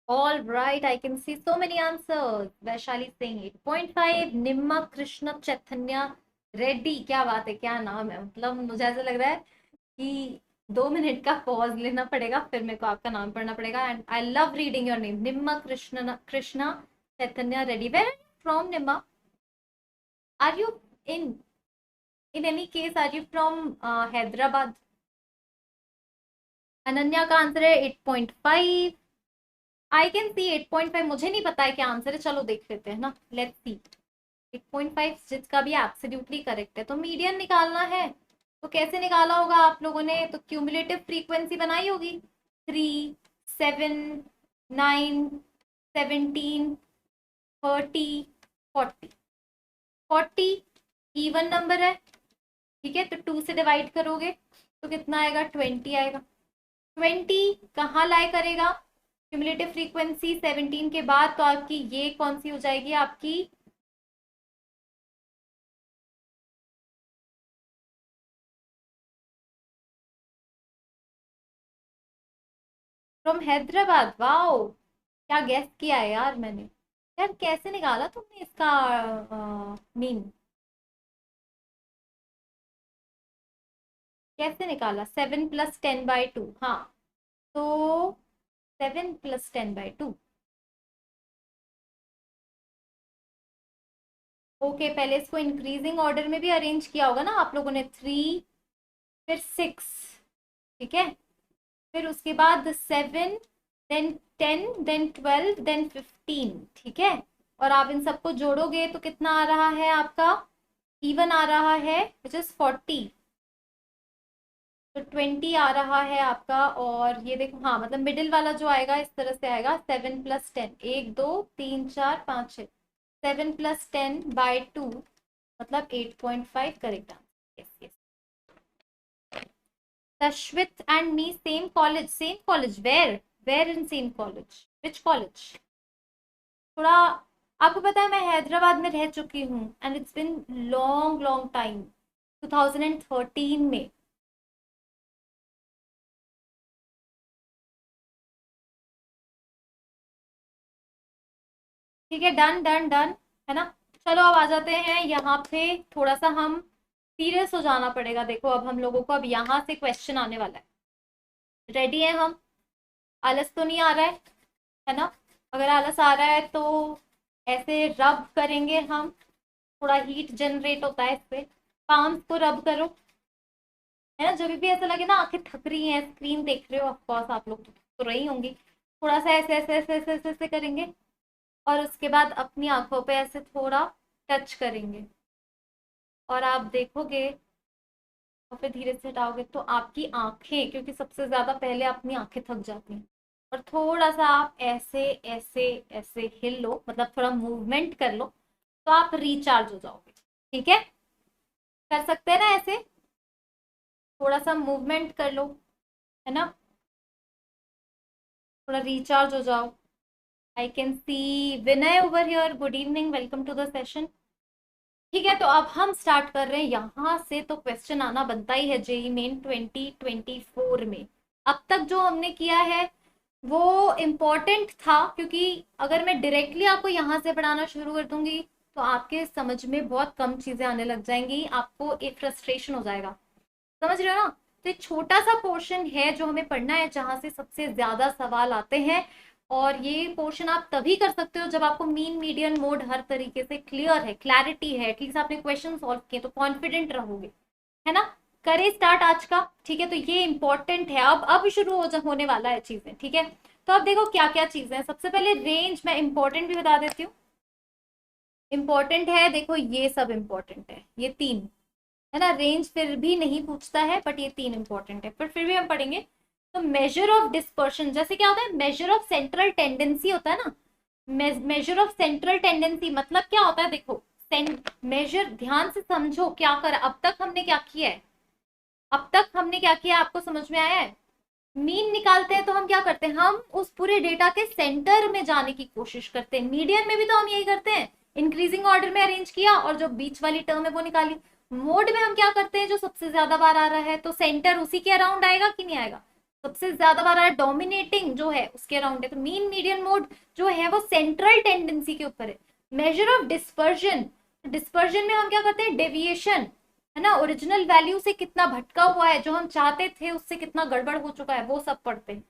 All right, I can C so many answers. Vaishali Singh 8.5, निम्मा कृष्ण चैतन्य रेड्डी, क्या बात है, क्या नाम है। मतलब मुझे ऐसा लग रहा है कि 2 मिनट का पॉज लेना पड़ेगा, फिर मेरे को आपका नाम पढ़ना पड़ेगा। And I love reading your name, Nimma Krishna Chaitanya Reddy. Where from Nimma? Are you in any case are you from Hyderabad? Ananya का आंसर है 8.5। I can see 8.5। मुझे नहीं पता है क्या आंसर है, चलो देख लेते हैं ना, लेट्स सी। 8.5 जिसका भी एब्सोल्युटली करेक्ट है। तो मीडियन निकालना है, तो कैसे निकाला होगा आप लोगों ने? तो क्यूमुलेटिव फ्रीक्वेंसी बनाई होगी। 3, 7, 9, 17, 30, 40। 40 इवन नंबर है, ठीक है, तो 2 से डिवाइड करोगे तो कितना आएगा? 20 आएगा। 20 कहाँ लाई करेगा क्यूमुलेटिव फ्रीक्वेंसी 17 के बाद? तो आपकी ये कौन सी हो जाएगी आपकी? फ्रॉम हैदराबाद। वाओ, क्या गेस किया है यार मैंने। यार कैसे निकाला तुमने इसका मीन? कैसे निकाला? 7 + 10/2। हाँ, तो 7 + 10/2। ओके, पहले इसको इंक्रीजिंग ऑर्डर में भी अरेंज किया होगा ना आप लोगों ने। 3, फिर 6, ठीक है, फिर उसके बाद 7, देन 10, देन 12, देन 15, ठीक है। और आप इन सबको जोड़ोगे तो कितना आ रहा है आपका, इवन आ रहा है, विच इज 40। तो 20 आ रहा है आपका। और ये देखो, हाँ मतलब मिडिल वाला जो आएगा इस तरह से आएगा, 7 + 10, 1 2 3 4 5 6, 7 + 10/2, मतलब 8.5, correct answer. Yes yes. Tashwit and me same college, same college, where in same college, which college? थोड़ा, आपको पता है मैं हैदराबाद में रह चुकी हूँ, and it's been long long time, 2013 में। ठीक है, डन डन डन, है ना। चलो अब आ जाते हैं यहाँ पे, थोड़ा सा हम सीरियस हो जाना पड़ेगा। देखो अब हम लोगों को, अब यहाँ से क्वेश्चन आने वाला है। रेडी है हम? आलस तो नहीं आ रहा है ना? अगर आलस आ रहा है तो ऐसे रब करेंगे हम, थोड़ा हीट जनरेट होता है इससे। पाम्स को रब करो, है ना। जब भी ऐसा लगे ना आंखें थक रही हैं, स्क्रीन देख रहे हो, ऑफकोर्स आप लोग तो रही होंगी, थोड़ा सा ऐसे ऐसे ऐसे ऐसे ऐसे ऐसे करेंगे, और उसके बाद अपनी आंखों पे ऐसे थोड़ा टच करेंगे, और आप देखोगे, और फिर धीरे से हटाओगे तो आपकी आंखें, क्योंकि सबसे ज्यादा पहले अपनी आंखें थक जाती हैं, और थोड़ा सा आप ऐसे ऐसे ऐसे हिल लो, मतलब थोड़ा मूवमेंट कर लो, तो आप रिचार्ज हो जाओगे। ठीक है, कर सकते हैं ना ऐसे, थोड़ा सा मूवमेंट कर लो, है ना, थोड़ा रिचार्ज हो जाओ। I can see Vinay over here, good evening, welcome to the session. ठीक है, तो अब हम स्टार्ट कर रहे हैं यहाँ से। तो क्वेश्चन आना बनता ही है जेई मेन 2024 में। अब तक जो हमने किया है वो इम्पोर्टेंट था, क्योंकि अगर मैं डायरेक्टली आपको यहाँ से पढ़ाना शुरू कर दूंगी तो आपके समझ में बहुत कम चीजें आने लग जाएंगी, आपको एक फ्रस्ट्रेशन हो जाएगा। समझ रहे हो ना? तो एक छोटा सा पोर्शन है जो हमें पढ़ना है, जहां से सबसे ज्यादा सवाल आते हैं। और ये पोर्शन आप तभी कर सकते हो जब आपको मीन मीडियन मोड हर तरीके से क्लियर है, क्लैरिटी है, एटलीस्ट आपने क्वेश्चन सॉल्व किए तो कॉन्फिडेंट रहोगे, है ना। करें स्टार्ट आज का। ठीक है, तो ये इंपॉर्टेंट है, अब शुरू होने वाला है चीजें। ठीक है, तो अब देखो क्या क्या चीजें हैं। सबसे पहले रेंज, मैं इंपॉर्टेंट भी बता देती हूँ। इंपॉर्टेंट है, देखो ये सब इंपॉर्टेंट है, ये तीन, है ना। रेंज फिर भी नहीं पूछता है, बट ये तीन इंपॉर्टेंट है, पर फिर भी हम पढ़ेंगे। तो मेजर ऑफ डिस्पर्शन, जैसे क्या होता है, मेजर ऑफ सेंट्रल टेंडेंसी होता है ना। मेजर ऑफ सेंट्रल टेंडेंसी मतलब क्या होता है, देखो मेजर, ध्यान से समझो क्या कर, अब तक हमने क्या किया है, अब तक हमने क्या किया आपको समझ में आया है? मीन निकालते हैं तो हम क्या करते हैं, हम उस पूरे डेटा के सेंटर में जाने की कोशिश करते हैं। मीडियन में भी तो हम यही करते हैं, इंक्रीजिंग ऑर्डर में अरेंज किया और जो बीच वाली टर्म है वो निकाली। मोड में हम क्या करते हैं, जो सबसे ज्यादा बार आ रहा है तो सेंटर उसी के अराउंड आएगा कि नहीं आएगा, सबसे ज्यादा बार आ रहा है, डोमिनेटिंग जो है उसके अराउंड है। तो मीन मीडियन मोड जो है वो सेंट्रल टेंडेंसी के ऊपर है। मेजर ऑफ डिस्पर्जन, डिस्पर्जन में हम क्या करते हैं, डेविएशन, है ना, ओरिजिनल वैल्यू से कितना भटका हुआ है, जो हम चाहते थे उससे कितना गड़बड़ हो चुका है, वो सब पढ़ते हैं।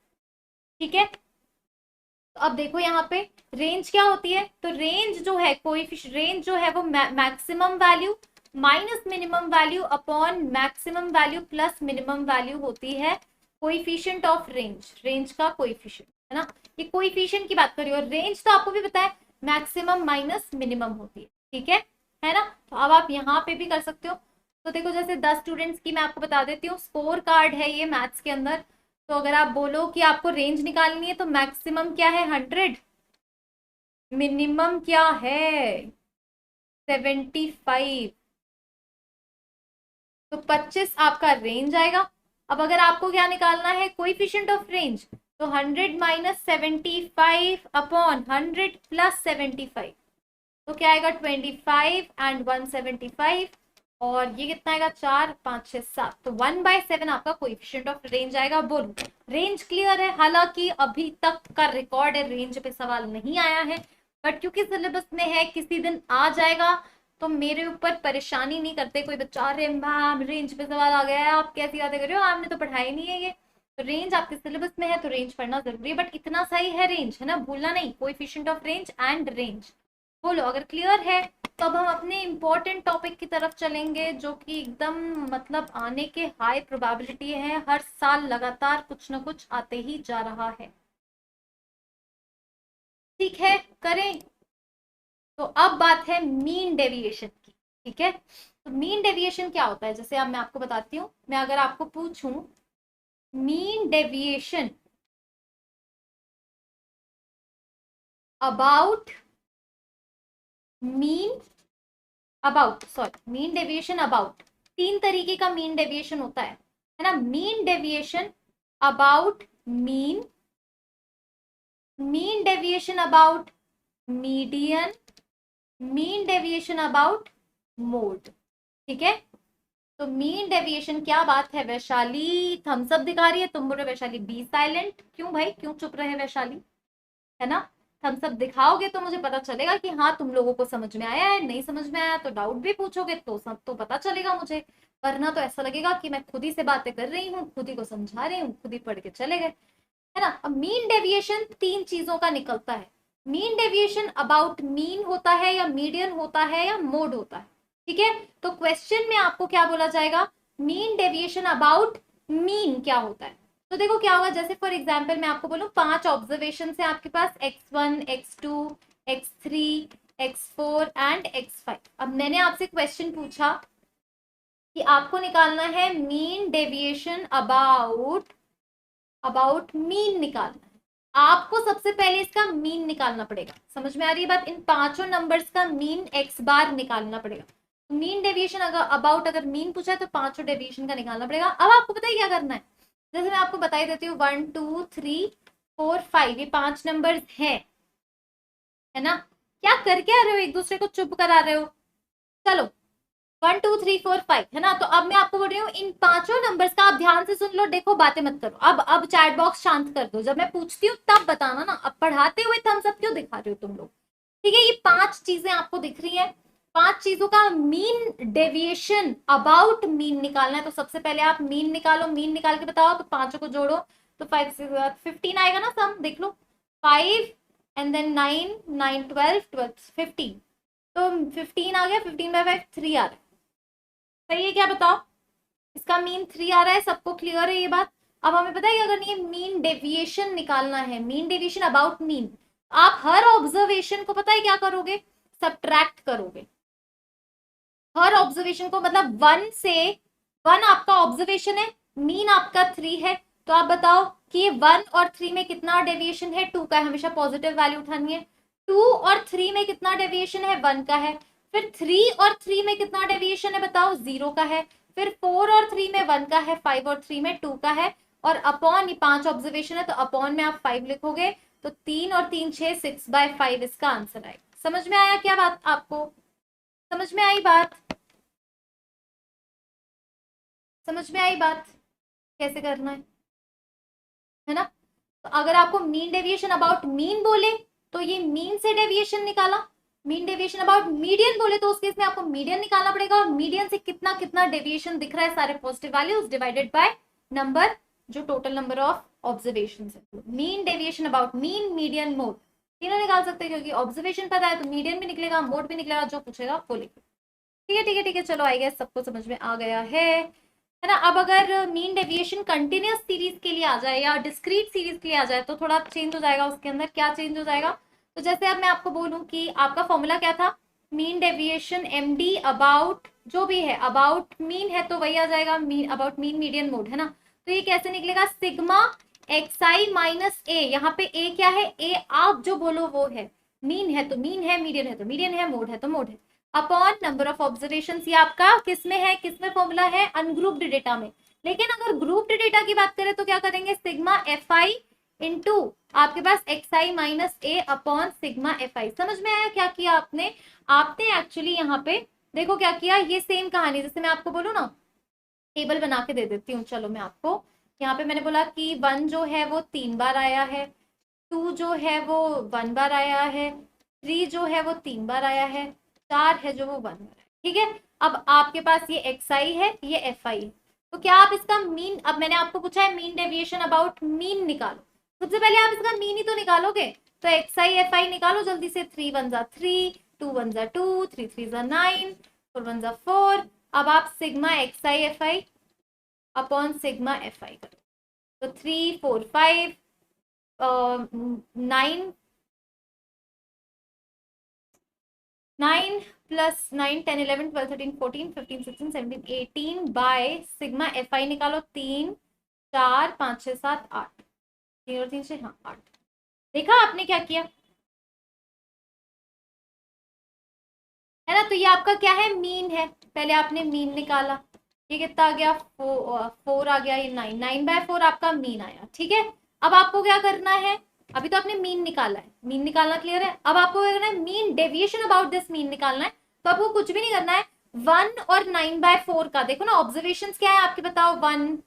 ठीक है, तो अब देखो यहाँ पे रेंज क्या होती है। तो रेंज जो है, कोएफिशिएंट रेंज जो है वो maximum value minus minimum value upon maximum value plus minimum value होती है कोएफिशिएंट ऑफ रेंज, रेंज का कोएफिशिएंट, है ना। ये कोएफिशिएंट की बात करिए, और रेंज तो आपको भी पता है मैक्सिमम माइनस मिनिमम होती है। ठीक है ना। तो अब आप यहाँ पे भी कर सकते हो। तो देखो जैसे 10 स्टूडेंट्स की मैं आपको बता देती हूँ, स्कोर कार्ड है ये मैथ्स के अंदर। तो अगर आप बोलो कि आपको रेंज निकालनी है तो मैक्सिमम क्या है, 100, मिनिमम क्या है, 75, तो 25 आपका रेंज आएगा। अब अगर आपको क्या निकालना है, कोएफिशिएंट ऑफ रेंज, तो 100 माइनस 75 अपॉन 100 प्लस 75, तो क्या आएगा, 25 एंड 175, और ये कितना आएगा, 4 5 6 7, तो 1/7 आपका कोएफिशिएंट ऑफ रेंज आएगा। बोलो रेंज क्लियर है? हालांकि अभी तक का रिकॉर्ड है, रेंज पे सवाल नहीं आया है, बट क्योंकि सिलेबस में है, किसी दिन आ जाएगा, तो मेरे ऊपर परेशानी नहीं करते कोई बच्चा, अरे मैम रेंज पे सवाल आ गया है, आप कैसी बातें कर रहे हो, आपने तो पढ़ाई नहीं है ये। तो रेंज आपके सिलेबस में है तो रेंज पढ़ना जरूरी है, बट इतना सही है रेंज, है ना, भूलना नहीं, coefficient of range and range. बोलो अगर क्लियर है तो अब हम अपने इंपॉर्टेंट टॉपिक की तरफ चलेंगे, जो कि एकदम मतलब आने के हाई प्रोबेबिलिटी है, हर साल लगातार कुछ ना कुछ आते ही जा रहा है। ठीक है, करें। तो अब बात है मीन डेविएशन की, ठीक है। तो मीन डेविएशन क्या होता है, जैसे अब मैं आपको बताती हूँ। मैं अगर आपको पूछूं mean deviation about mean about sorry mean deviation about, तीन तरीके का मीन डेविएशन होता है ना। Mean deviation about mean, mean deviation about median, mean deviation about mode, ठीक है। तो मीन डेविएशन क्या बात है वैशाली, थम्स अप दिखा रही है, तुम बोल रहे वैशाली बी साइलेंट, क्यों भाई, क्यों चुप रहे वैशाली, है ना। थम्स अप दिखाओगे तो मुझे पता चलेगा कि हाँ तुम लोगों को समझ में आया है, नहीं समझ में आया तो डाउट भी पूछोगे तो सब तो पता चलेगा मुझे, वरना तो ऐसा लगेगा कि मैं खुद ही से बातें कर रही हूँ, खुद ही को समझा रही हूँ, खुद ही पढ़ के चले गए, है ना। अब मीन डेविएशन तीन चीजों का निकलता है। मीन डेविएशन अबाउट मीन होता है, या मीडियन होता है, या मोड होता है, ठीक है। तो क्वेश्चन में आपको क्या बोला जाएगा, मीन डेविएशन अबाउट मीन क्या होता है। तो देखो क्या होगा, जैसे फॉर एग्जाम्पल मैं आपको बोलूं 5 ऑब्जर्वेशन है आपके पास, x1 x2 x3 x4 and x5। अब मैंने आपसे क्वेश्चन पूछा कि आपको निकालना है मीन डेविएशन अबाउट मीन निकालना है। आपको सबसे पहले इसका मीन निकालना पड़ेगा, समझ में आ रही है बात, इन पांचों नंबर्स का मीन x बार निकालना पड़ेगा। मीन डेविएशन अगर मीन पूछा है तो पांचों डेविएशन का निकालना पड़ेगा। अब आपको पता है क्या करना है, जैसे मैं आपको बता ही देती हूँ, 1 2 3 4 5 ये 5 नंबर्स है ना। क्या करके आ रहे हो, एक दूसरे को चुप करा रहे हो। चलो 1 2 3 4 5 है ना। तो अब मैं आपको बोल रही हूँ इन पांचों नंबर्स का आप ध्यान से सुन लो, देखो बातें मत करो। अब चैट बॉक्स शांत कर दो, जब मैं पूछती हूँ तब बताना ना, अब पढ़ाते हुए थम्स अप क्यों दिखा रहे हो तुम लोग। ठीक है, ये 5 चीजें आपको दिख रही है, 5 चीजों का मीन डेविएशन अबाउट मीन निकालना है। तो सबसे पहले आप मीन निकालो, मीन निकाल के बताओ, तो पांचों को जोड़ो तो 5 से 15 आएगा ना सम, देख लो 5 एंड देन 9 9 12 12 15, तो 15 आ गया, 15 बाय 5 3 आ रहा है, सही है क्या बताओ। इसका मीन 3 आ रहा है, सबको क्लियर है ये बात। अब हमें पता है अगर ये मीन डेविएशन निकालना है, मीन डेविएशन अबाउट मीन, आप हर ऑब्जर्वेशन को पता है क्या करोगे, सब्ट्रैक्ट करोगे। हर ऑब्जर्वेशन को, मतलब 1 से 1 आपका ऑब्जर्वेशन है, मीन आपका 3 है, तो आप बताओ कि ये 1 और 3 में कितना डेविएशन है, 2 का है, हमेशा पॉजिटिव वैल्यू उठानी है। 2 और 3 में कितना डेविएशन है, 1 का है। फिर 3 और 3 में कितना डेविएशन है बताओ, 0 का है। फिर 4 और 3 में 1 का है, 5 और 3 में 2 का है, और अपॉन ये 5 ऑब्जर्वेशन है तो अपॉन में आप 5 लिखोगे, तो 3 और 3 6 6/5 इसका आंसर आएगा। समझ में आया क्या बात, आपको समझ में आई बात, समझ में आई बात कैसे करना है ना। तो अगर आपको मीन डेविएशन अबाउट मीन बोले तो ये मीन से डेविएशन निकाला, मीन डेविएशन अबाउट मीडियन बोले तो उस केस में आपको मीडियन निकालना पड़ेगा, और मीडियन से कितना कितना डेविएशन दिख रहा है, सारे positive values divided by number, जो टोटल नंबर ऑफ ऑब्जर्वेशन है। Mean deviation about mean median mode तीनों निकाल सकते हैं, क्योंकि ऑब्जर्वेशन पता है तो मीडियन भी निकलेगा, मोड भी निकलेगा, जो पूछेगा वो लिखेगा। ठीक है ठीक है ठीक है, चलो आई गेस सबको समझ में आ गया है ना। अब अगर मीन डेविएशन कंटिन्यूस सीरीज के लिए आ जाए या डिस्क्रीट सीरीज के लिए आ जाए तो थोड़ा चेंज हो जाएगा, उसके अंदर क्या चेंज हो जाएगा। तो जैसे अब मैं आपको बोलूं कि आपका फॉर्मूला क्या था, मीन डेविएशन एमडी अबाउट जो भी है, अबाउट मीन है तो वही आ जाएगा, mean about mean median mode है ना। तो ये कैसे निकलेगा, सिग्मा एक्सआई माइनस ए, यहाँ पे ए क्या है, ए आप जो बोलो वो है, मीन है तो मीन है, मीडियन है तो मीडियन है, मोड है तो मोड है, अपॉन नंबर ऑफ ऑब्जर्वेशन। ये आपका किस में है, किस में फॉर्मूला है, अनग्रुप्ड डेटा में। लेकिन अगर ग्रुप्ड डेटा की बात करें तो क्या करेंगे, सिग्मा एफ आई इंटू आपके पास X I minus A upon sigma F I. समझ में आया क्या किया आपने, आपने एक्चुअली यहाँ पे देखो क्या किया, ये सेम कहानी, जैसे मैं आपको बोलूँ ना, टेबल बना के दे देती हूँ, चलो मैं आपको यहाँ पे मैंने बोला कि 1 जो है वो 3 बार आया है, 2 जो है वो 1 बार आया है, 3 जो है वो 3 बार आया है, 4 है जो वो 1 बार है, ठीक है। अब आपके पास ये एक्स आई है, ये एफ आई है, तो क्या आप इसका मीन, अब मैंने आपको पूछा है मीन डेविएशन अबाउट मीन निकालो, सबसे पहले आप इसका मीन ही तो निकालोगे। तो एक्स आई एफ आई निकालो जल्दी से, 3 1 जा 3, 2 1 जा 2, 3 3 जा 9, 4 1 जा 4। अब आप सिग्मा एक्स आई एफ आई अपॉन सिग्मा एफ आई करो, तो 3 4 5 9 9 प्लस 9 10 11 12 13 14 15 16 17 18 बाय सिग्मा एफ आई निकालो, 3 4 5 6 7 8, 3 और 3 से, हाँ 8। देखा आपने क्या किया है ना। तो ये आपका क्या है, मीन है। पहले आपने मीन निकाला, ये कितना आ गया, 4 आ गया, ये 9, 9/4 आपका मीन आया, ठीक है। अब आपको क्या करना है, अभी तो आपने मीन निकाला है, मीन निकालना क्लियर है। अब आपको क्या करना है, mean deviation about this mean निकालना है। तो आपको कुछ भी नहीं करना है, 1 और 9/4 का देखो ना, ऑब्जर्वेशन क्या है आपके, बताओ, 1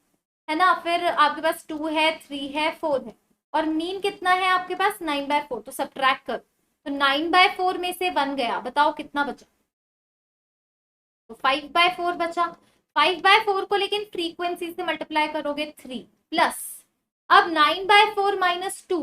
है ना, फिर आपके पास 2 है, 3 है, 4 है, और मीन कितना है आपके पास, 9/4। तो सब्ट्रैक्ट करो, तो 9/4 में से 1 गया, बताओ कितना बचा, तो 5/4 बचा। 5/4 को लेकिन फ्रीक्वेंसी से मल्टीप्लाई करोगे, 3 प्लस, अब 9/4 - 2,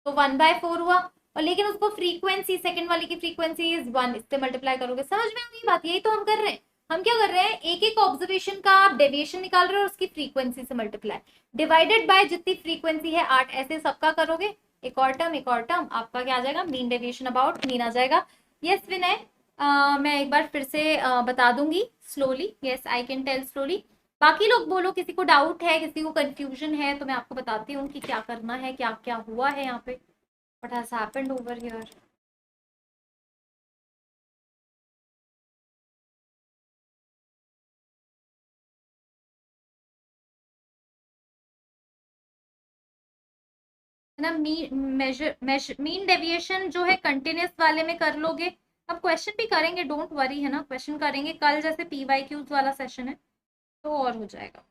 तो 1/4 हुआ, और लेकिन उसको फ्रीक्वेंसी, सेकंड वाली की फ्रीक्वेंसी इज 1, इससे मल्टीप्लाई करोगे। समझ में आ गई बात, यही तो हम कर रहे हैं। हम क्या कर रहे हैं, एक एक ऑब्जर्वेशन का आप डेविएशन निकाल रहे हो और उसकी फ्रीक्वेंसी से मल्टीप्लाई, डिवाइडेड बाय जितनी फ्रीक्वेंसी है 8, ऐसे सबका करोगे। एक और टर्म, एक और टर्म, आपका क्या आ जाएगा, मीन डेविएशन अबाउट मीन आ जाएगा। यस विनय, मैं एक बार फिर से बता दूंगी slowly, yes I can tell slowly. बाकी लोग बोलो, किसी को डाउट है, किसी को कंफ्यूजन है, तो मैं आपको बताती हूँ कि क्या करना है, क्या क्या हुआ है यहाँ पे, what has happened over here. है ना, मीन डेविएशन जो है कंटिन्यूस वाले में कर लोगे। अब क्वेश्चन भी करेंगे, डोंट वरी, है ना, क्वेश्चन करेंगे कल, जैसे PYQs वाला सेशन है, तो और हो जाएगा।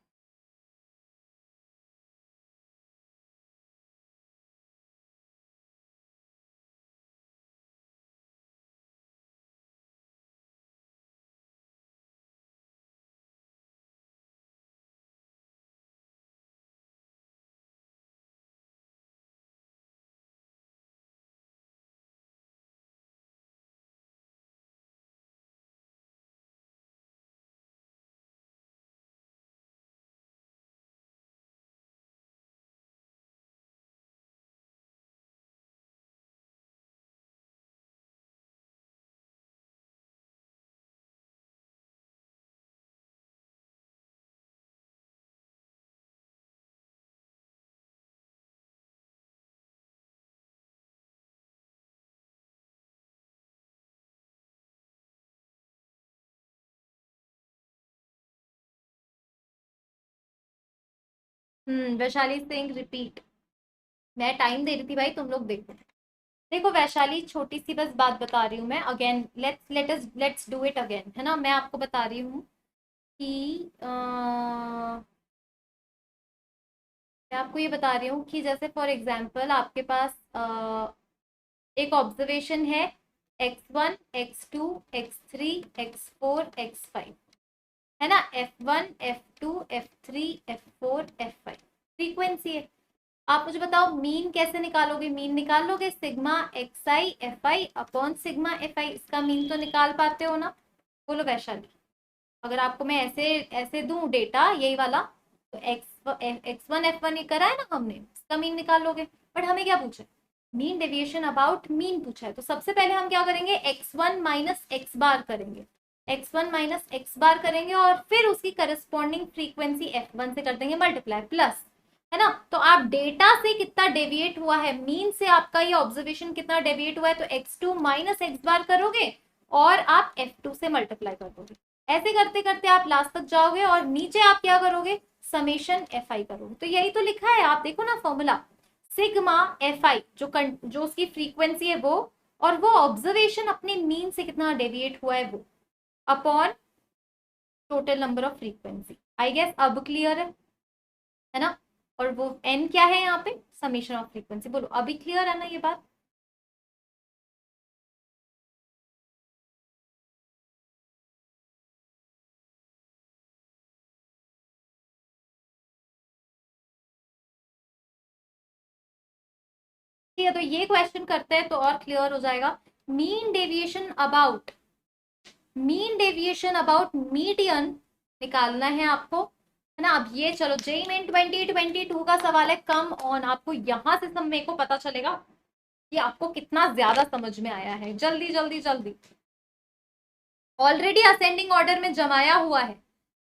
वैशाली सिंह रिपीट, मैं टाइम दे रही थी भाई, तुम लोग देखो। देखो वैशाली, छोटी सी बस बात बता रही हूँ मैं, again let's do it again, है ना। मैं आपको बता रही हूँ कि मैं आपको ये बता रही हूँ कि जैसे फॉर एग्जाम्पल आपके पास एक ऑब्जर्वेशन है, x1 x2 x3 x4 x5, है ना, f1 f2 f3 f4 f5 frequency है। आप मुझे बताओ मीन कैसे निकालोगे, मीन निकाल लोगे सिग्मा एक्स आई एफ आई अपॉन सिग्मा एफ आई, इसका मीन तो निकाल पाते हो ना, बोलो वैशाली। अगर आपको मैं ऐसे ऐसे दूं डेटा यही वाला, तो x1 f1 ये करा है ना हमने, इसका मीन निकाल लोगे। बट हमें क्या पूछा है, मीन डेविएशन अबाउट मीन पूछा है, तो सबसे पहले हम क्या करेंगे, x1 माइनस एक्स बार करेंगे, x1 माइनस एक्स बार करेंगे, और फिर उसकी करस्पॉन्डिंग फ्रीक्वेंसी f1 से कर देंगे मल्टीप्लाई, प्लस, है ना। तो आप डेटा से कितना डेविएट हुआ है, मीन से आपका ये ऑब्जर्वेशन कितना डेविएट हुआ है, तो x2 माइनस एक्स बार करोगे और आप f2 से मल्टीप्लाई कर दोगे। ऐसे करते करते आप लास्ट तक जाओगे, और नीचे आप क्या करोगे, समेशन एफ आई करोगे। तो यही तो लिखा है, आप देखो ना फॉर्मूला, सिग्मा एफ आई जो उसकी फ्रीक्वेंसी है वो, और वो ऑब्जर्वेशन अपने मीन से कितना डेविएट हुआ है वो, upon total number of frequency. I guess अब क्लियर है ना। और वो एन क्या है यहाँ पे, समेशन ऑफ फ्रीक्वेंसी। बोलो अभी क्लियर है ना ये बात। ठीक है, तो ये क्वेश्चन करते हैं तो और क्लियर हो जाएगा। मीन डेविएशन अबाउट मीडियन निकालना है आपको, है ना। अब ये चलो जेई मेन 2022 का सवाल है, कम ऑन, आपको यहाँ से सब मेरे को पता चलेगा कि आपको कितना ज्यादा समझ में आया है। जल्दी जल्दी जल्दी, ऑलरेडी असेंडिंग ऑर्डर में जमाया हुआ है।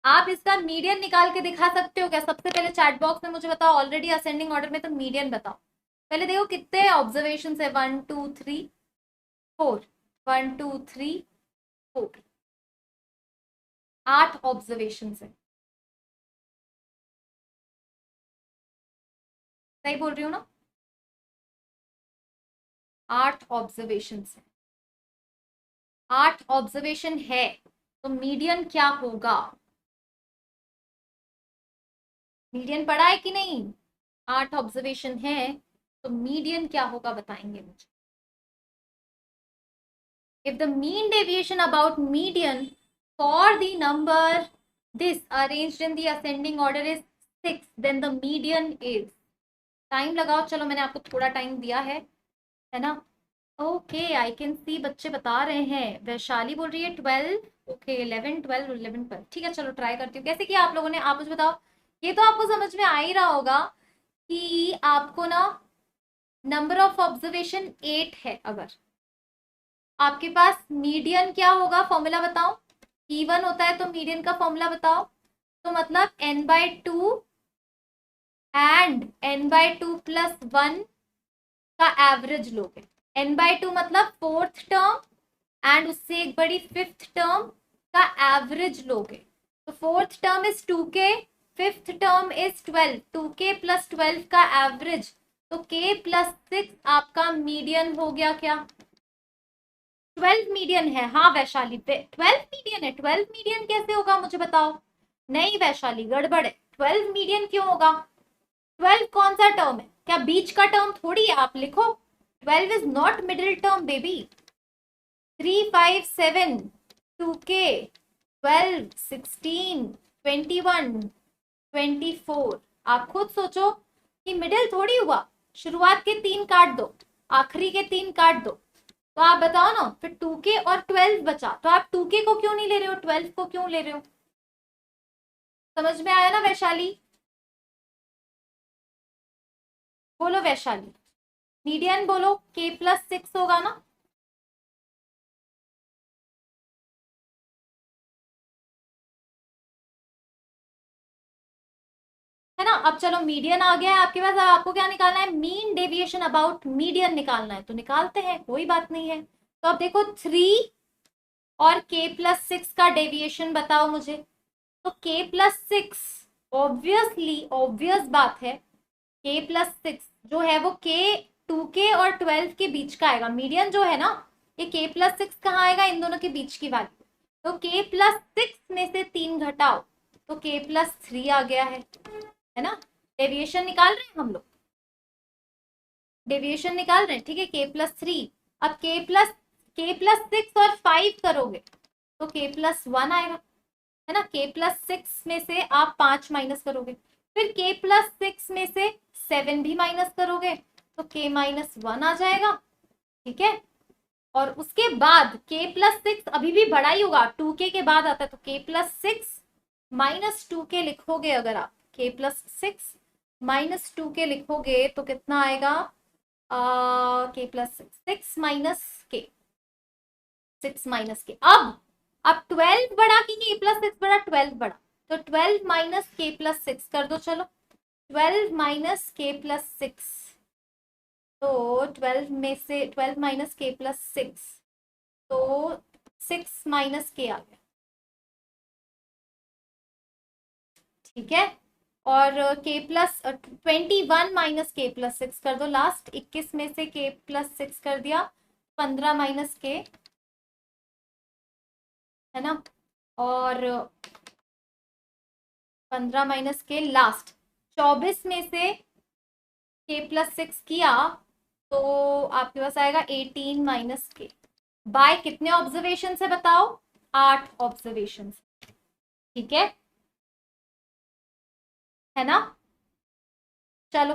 आप इसका मीडियन निकाल के दिखा सकते हो क्या? सबसे पहले चैट बॉक्स में मुझे बताओ, ऑलरेडी असेंडिंग ऑर्डर में तो मीडियन बताओ। पहले देखो कितने ऑब्जर्वेशन है, 1 2 3 4, 1 2 3 4, 8 ऑब्जर्वेशन है। सही बोल रही हूँ ना? 8 ऑब्जर्वेशन है, 8 ऑब्जर्वेशन है, तो मीडियन क्या होगा? मीडियन पढ़ा है कि नहीं? 8 ऑब्जर्वेशन है, तो मीडियन क्या होगा बताएंगे मुझे। If the mean deviation about median for the number this arranged in the ascending order is 6, then the median is, time लगाओ, चलो मैंने आपको थोड़ा टाइम दिया है ना? ओके, आई कैन सी बच्चे बता रहे हैं। वैशाली बोल रही है 12, ओके 11 12 11 12, ठीक है चलो ट्राई करती हूँ। कैसे किया आप लोगों ने, आप मुझे बताओ। ये तो आपको समझ में आ ही रहा होगा कि आपको ना नंबर ऑफ ऑब्जर्वेशन 8 है, अगर आपके पास मीडियन क्या होगा, फॉर्मूला बताओ। इवन होता है तो मीडियन का फॉर्मूला बताओ। तो मतलब n/2 एंड n/2+1 का एवरेज लोगे। n/2 मतलब फोर्थ टर्म एंड उससे एक बड़ी फिफ्थ टर्म का एवरेज लोगे। तो fourth term is 2k, fifth term is 12, 2k + 12 का एवरेज, तो k + 6 आपका मीडियन हो गया। क्या 12 मीडियन है? हाँ वैशाली, 12 मीडियन है। 12 मीडियन कैसे होगा मुझे बताओ। नहीं वैशाली, गड़बड़ है। 12 मीडियन क्यों होगा? 12 कौन सा टर्म है? क्या बीच का टर्म थोड़ी है? आप लिखो 12 is not middle term baby. 3 5 7 2k 12 16 21 24, आप खुद सोचो कि मिडिल थोड़ी हुआ। शुरुआत के 3 काट दो, आखिरी के 3 काट दो, तो आप बताओ ना। फिर 2k और 12 बचा, तो आप 2k को क्यों नहीं ले रहे हो, 12 को क्यों ले रहे हो? समझ में आया ना वैशाली? बोलो वैशाली, मीडियन बोलो, k + 6 होगा ना? है ना? अब चलो मीडियन आ गया है आपके पास, अब आपको क्या निकालना है? मीन डेविएशन अबाउट मीडियन निकालना है, तो निकालते हैं, कोई बात नहीं है। तो अब देखो 3 और k + 6 का डेविएशन बताओ मुझे। तो k + 6, ऑब्वियसली ऑब्वियस बात है, k + 6 जो है वो k 2k और 12 के बीच का आएगा। मीडियन जो है ना, ये k + 6 कहाँ आएगा? इन दोनों के बीच की वैल्यू। तो k + 6 में से 3 घटाओ, तो k + 3 आ गया है ना? डेविएशन निकाल रहे हैं हम लोग, डेविएशन निकाल रहे हैं, ठीक है। k + 3, अब k + 6 और 5 करोगे तो k + 1 आएगा, है ना? k + 6 में से आप 5 माइनस करोगे, फिर k + 6 में से 7 भी माइनस करोगे, तो k - 1 आ जाएगा, ठीक है। और उसके बाद k + 6 अभी भी बड़ा ही होगा, 2k के बाद आता है, तो k + 6 - 2k लिखोगे। अगर आप k + 6 - 2k लिखोगे तो कितना आएगा? k + 6 6 - k, 6 - k। अब 12 बड़ा कि k + 6 बड़ा? 12 बड़ा, तो 12 - k + 6 कर दो। चलो 12 - k + 6, तो 12 में से 12 - k + 6, तो 6 - k आ गया, ठीक है। और k + 21 - k + 6 कर दो लास्ट। 21 में से k + 6 कर दिया, 15 - k, है ना? और 15 - k लास्ट। 24 में से k + 6 किया तो आपके पास आएगा 18 - k। बाय कितने ऑब्जर्वेशन से बताओ? 8 ऑब्जर्वेशन, ठीक है ना? चलो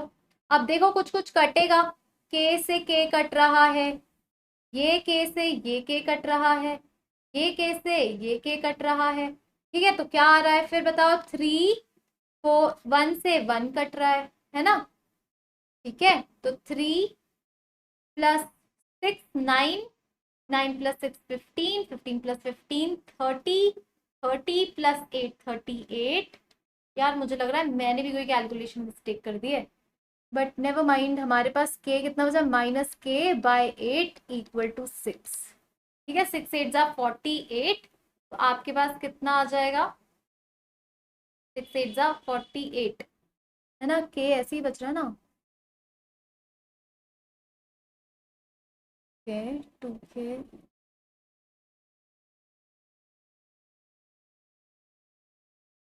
अब देखो कुछ कुछ कटेगा। k से k कट रहा है, ये k से ये k कट रहा है, ये k से ये k कट रहा है, ठीक है। तो क्या आ रहा है फिर बताओ? 3 4 1 से 1 कट रहा है ना? ठीक है, तो 3 + 6 9 9 प्लस 6 15, 15 प्लस 15 30, 30 प्लस 8 38। यार मुझे लग रहा है मैंने भी कोई कैलकुलेशन मिस्टेक कर दी है, बट नेवर माइंड। हमारे पास के कितना बचा, -k/8 = 6। ठीक है, 6 8 जा 48। तो आपके पास कितना आ जाएगा, 6 8 जा 48, है ना। के ऐसे ही बच रहा है ना, के 2k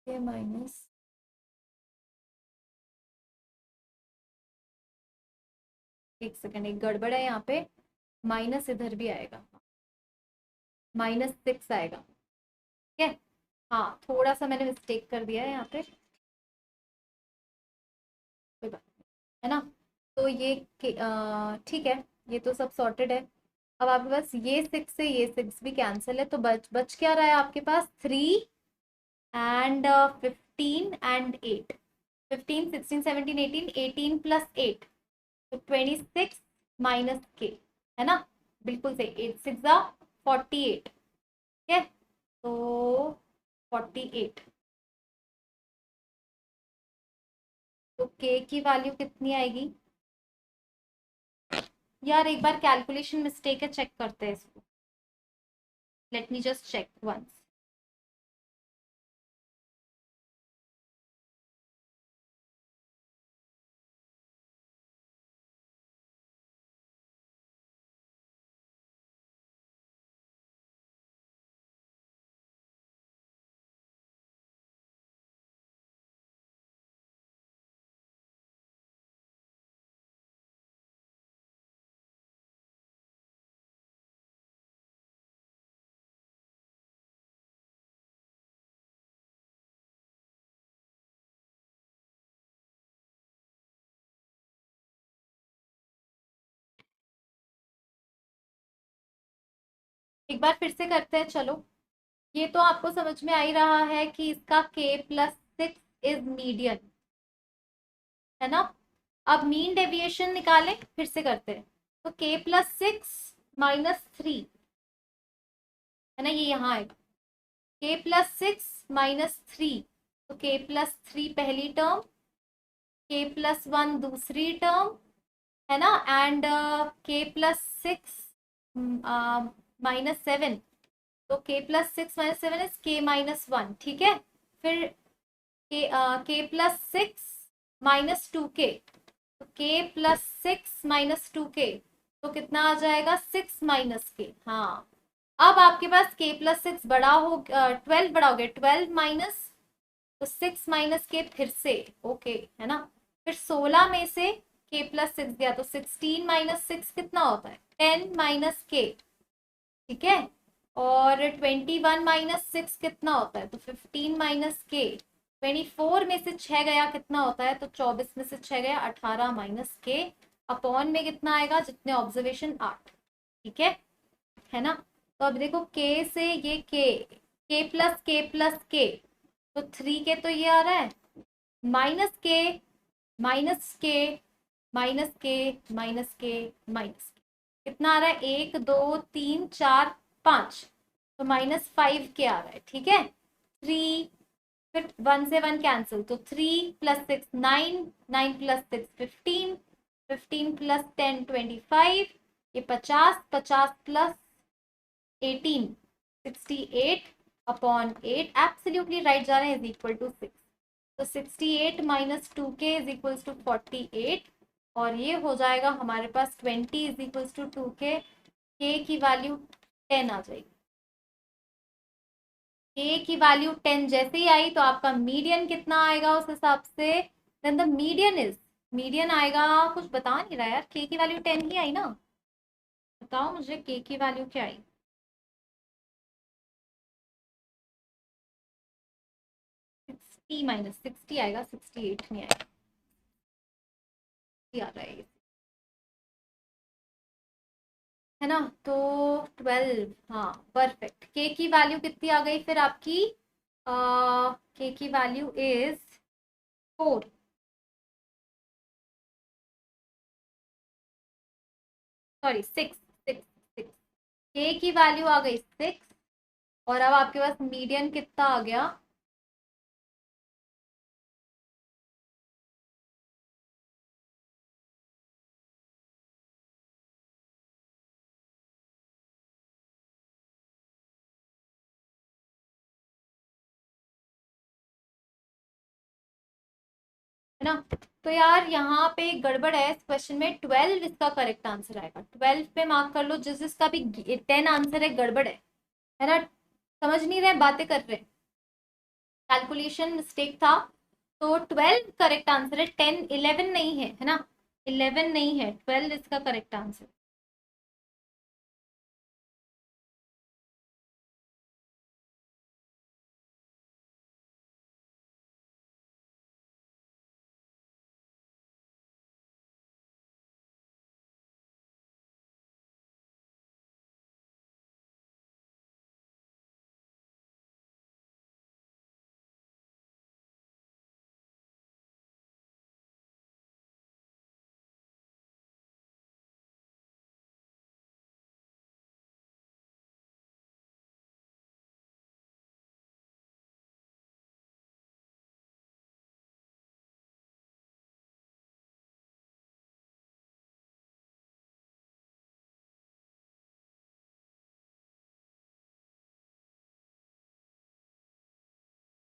के माइनस, एक सेकेंड, एक गड़बड़ है यहाँ पे, माइनस इधर भी आएगा, -6 आएगा। ठीक है, हाँ थोड़ा सा मैंने मिस्टेक कर दिया है यहाँ पे, कोई बात नहीं, है ना। तो ये ठीक है, ये तो सब सॉर्टेड है। अब आपके पास ये 6 से ये 6 भी कैंसिल है, तो बच बच क्या रहा है आपके पास, 3 एंड 15 एंड 8। 15 16 17 18, 18 प्लस 8 तो 26 माइनस के, है ना। बिल्कुल सही, 8 6 48। ठीक है, तो 48, तो के की वैल्यू कितनी आएगी यार, एक बार कैलकुलेशन मिस्टेक है, चेक करते हैं इसको। Let me just check once. एक बार फिर से करते हैं, चलो। ये तो आपको समझ में आ ही रहा है कि इसका k+6 इज मीडियन, है ना। अब मीन डेविएशन निकालें, फिर से करते हैं। तो k+6 - 3, है ना, ये यहाँ आएगा। k+6 - 3, तो k+3 पहली टर्म, k+1 दूसरी टर्म, है ना। एंड k+6 -7, तो k+6 - 7 इज k-1। ठीक है, फिर k+6 - 2k, तो k+6 - 2k, तो कितना आ जाएगा, 6 माइनस के। हाँ, अब आपके पास k+6 बड़ा हो, 12 बड़ा हो गया, 12 माइनस, तो 6 माइनस के फिर से, ओके, है ना। फिर 16 में से k+6 गया, तो 16 - 6 कितना होता है, 10 माइनस के। ठीक है, और 21 - 6 कितना होता है, तो 15 माइनस के। 24 में से 6 गया, कितना होता है, तो 24 में से 6 गया, 18 माइनस के। अपॉन में कितना आएगा, जितने ऑब्जर्वेशन 8। ठीक है ना। तो अब देखो के से ये के तो 3 के तो ये आ रहा है, माइनस के माइनस के माइनस के माइनस के माइनस के, कितना आ रहा है, 1 2 3 4 5, तो -5 के आ रहा है। ठीक है, 3, फिर 1 से 1 कैंसिल, तो 3 + 6 9, 9 + 6 15, 15 + 10 25, ये 50, 50 + 18 68 अपॉन 8, एब्सोल्युटली राइट जा रहे हैं, इज इक्वल टू 6। तो 68 - 2k इज इक्वल्स टू 48, और ये हो जाएगा हमारे पास 20 is equals to 2k। k की वैल्यू 10 आ जाएगी। k की वैल्यू 10 जैसे ही आई, तो आपका मीडियन कितना आएगा उस हिसाब से, देन द मीडियन आएगा, कुछ बता नहीं रहा यार, k की वैल्यू 10 ही आई ना, बताओ मुझे k की वैल्यू क्या आई। 60 - 60 आएगा, 68 नहीं आएगा, आ रहा है, है ना। तो 12, हाँ परफेक्ट। के की वैल्यू कितनी आ गई फिर आपकी, के की वैल्यू इज 4, सॉरी 6, 6, 6, के की वैल्यू आ गई 6 और अब आपके पास मीडियन कितना आ गया, है ना। तो यार यहाँ पे गड़बड़ है इस क्वेश्चन में, 12 इसका करेक्ट आंसर आएगा। 12 पे मार्क कर लो, जिस जिसका भी 10 आंसर है गड़बड़ है ना। समझ नहीं रहे, बातें कर रहे, कैलकुलेशन मिस्टेक था। तो 12 करेक्ट आंसर है, 10 11 नहीं है ना, 11 नहीं है, 12 इसका करेक्ट आंसर।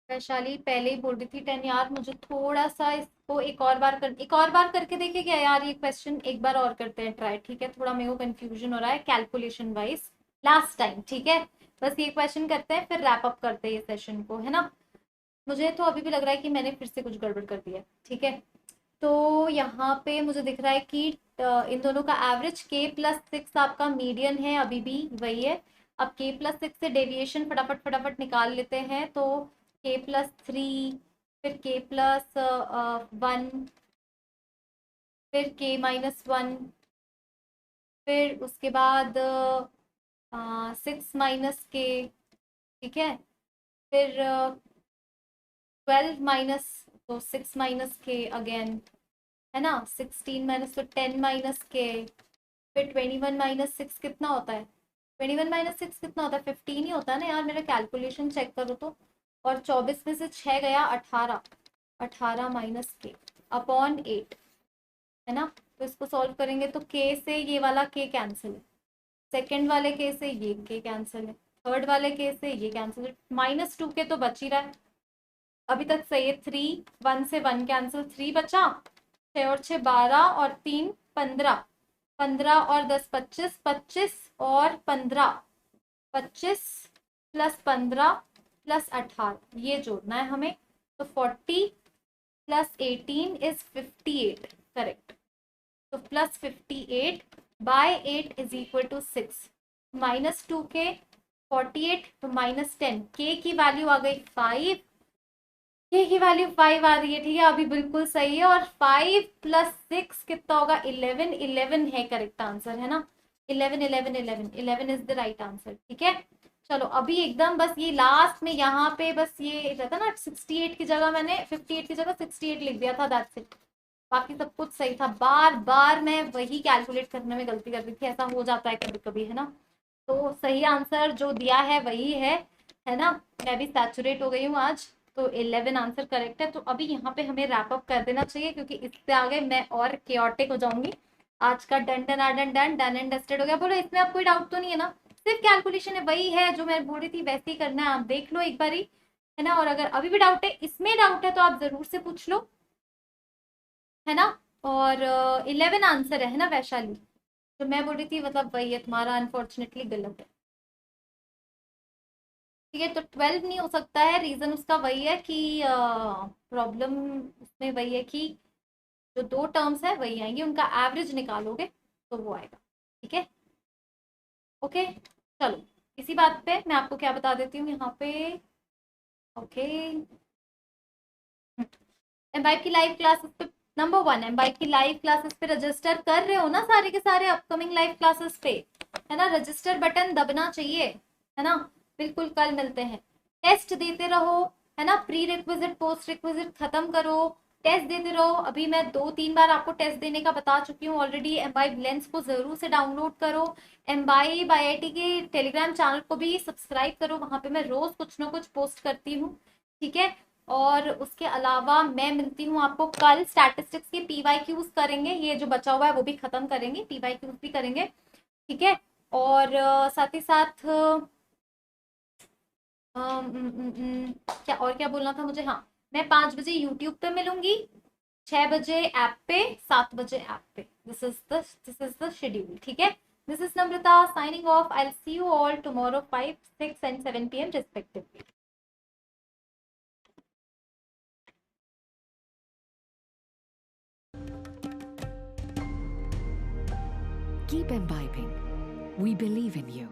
वैशाली पहले ही बोल रही थी 10। यार मुझे थोड़ा सा इसको एक और बार करके देखे क्या यार, ये क्वेश्चन एक बार और करते हैं ट्राई, ठीक है। थोड़ा मेरे को कंफ्यूजन हो रहा है कैलकुलेशन वाइज, लास्ट टाइम, ठीक है। बस ये क्वेश्चन करते हैं फिर रैप अप करते हैं ये सेशन को, है ना। मुझे तो अभी भी लग रहा है कि मैंने फिर से कुछ गड़बड़ कर दिया, ठीक है। तो यहाँ पे मुझे दिख रहा है कि इन दोनों का एवरेज k+6 आपका मीडियन है, अभी भी वही है। अब k+6 से डेविएशन फटाफट फटाफट निकाल लेते हैं। तो k+3, फिर k+1, फिर k-1, फिर उसके बाद 6 - k, ठीक है। फिर 12 - तो 6 - k अगेन, है ना। 16 - तो 10 - k, फिर 21 - 6 कितना होता है, 21 - 6 कितना होता है, 15 ही होता है ना यार, मेरा कैलकुलेशन चेक करो तो। और 24 में से 6 गया 18, 18 - k अपॉन 8, है ना। तो इसको सॉल्व करेंगे तो k से ये वाला k कैंसिल है, सेकंड वाले k से ये k कैंसिल है, थर्ड वाले k से ये कैंसिल है, -2k तो बच ही रहा है अभी तक, सही है। 3, 1 से 1 कैंसिल, 3 बचा, 6 और 6 12 और 3 15, 15 और 10 25, 25 और 15, 25 + 15 + 18 ये जोड़ना है हमें। तो 40 + 18 इज 58, करेक्ट। तो +58/8 इज इक्वल टू 6, -2k, 48 तो -10, k की वैल्यू आ गई 5, k की वैल्यू 5 आ रही है, ठीक है, अभी बिल्कुल सही है। और 5 + 6 कितना होगा, 11, 11 है करेक्ट आंसर, है ना। 11 11 11 11 इज द राइट आंसर, ठीक है। चलो अभी एकदम बस ये लास्ट में यहाँ पे बस ये रहता ना, 68 की जगह मैंने 58 की जगह 68 लिख दिया था, दैट्स इट। बाकी सब कुछ सही था, बार बार मैं वही कैलकुलेट करने में गलती कर रही थी, ऐसा हो जाता है कभी कभी, है ना। तो सही आंसर जो दिया है वही है ना। मैं भी सैचुरेट हो गई हूँ आज। तो 11 आंसर करेक्ट है। तो अभी यहाँ पे हमें रैप अप कर देना चाहिए, क्योंकि इससे आगे मैं और केओटिक हो जाऊंगी। आज का done done done done done and dusted हो गया। बोलो इसमें आप कोई डाउट तो नहीं है ना, सिर्फ कैलकुलेशन है, वही है जो मैं बोल रही थी वैसे ही करना है, आप देख लो एक बारी, है ना। और अगर अभी भी डाउट है, इसमें डाउट है, तो आप जरूर से पूछ लो, है ना। और 11 आंसर है ना वैशाली, तो मैं बोल रही थी मतलब वही है, तुम्हारा अनफॉर्चुनेटली गलत है, ठीक है। तो 12 नहीं हो सकता है, रीजन उसका वही है कि प्रॉब्लम उसमें वही है कि जो दो टर्म्स है वही आएंगे, उनका एवरेज निकालोगे तो वो आएगा, ठीक है। ओके, चलो इसी बात पे मैं आपको क्या बता देती हूँ यहाँ पे। ओके, एम्बाइब की लाइव क्लासेस पे, नंबर 1, एम्बाइब की लाइव क्लासेस पे रजिस्टर कर रहे हो ना सारे के सारे अपकमिंग लाइव क्लासेस पे, है ना। रजिस्टर बटन दबना चाहिए, है ना। बिल्कुल, कल मिलते हैं, टेस्ट देते रहो, है ना। प्री रिक्विजिट पोस्ट रिक्विजिट खत्म करो, टेस्ट देते रहो। अभी मैं 2-3 बार आपको टेस्ट देने का बता चुकी हूँ ऑलरेडी। एम्बाइब लेंस को जरूर से डाउनलोड करो। एम्बाइब IIT के टेलीग्राम चैनल को भी सब्सक्राइब करो, वहां पे मैं रोज कुछ ना कुछ पोस्ट करती हूँ, ठीक है। और उसके अलावा मैं मिलती हूँ आपको कल। स्टैटिस्टिक्स के PYQs करेंगे, ये जो बचा हुआ है वो भी खत्म करेंगे, PYQs भी करेंगे, ठीक है। और साथ ही साथ क्या और क्या बोलना था मुझे, हाँ, मैं 5 बजे यूट्यूब पे मिलूंगी, 6 बजे ऐप पे, 7 बजे ऐप पे। दिस इज द शेड्यूल, ठीक है। This is Namrata signing off. I will see you all tomorrow 5, 6 and 7 PM respectively. Keep imbibing. We believe in you.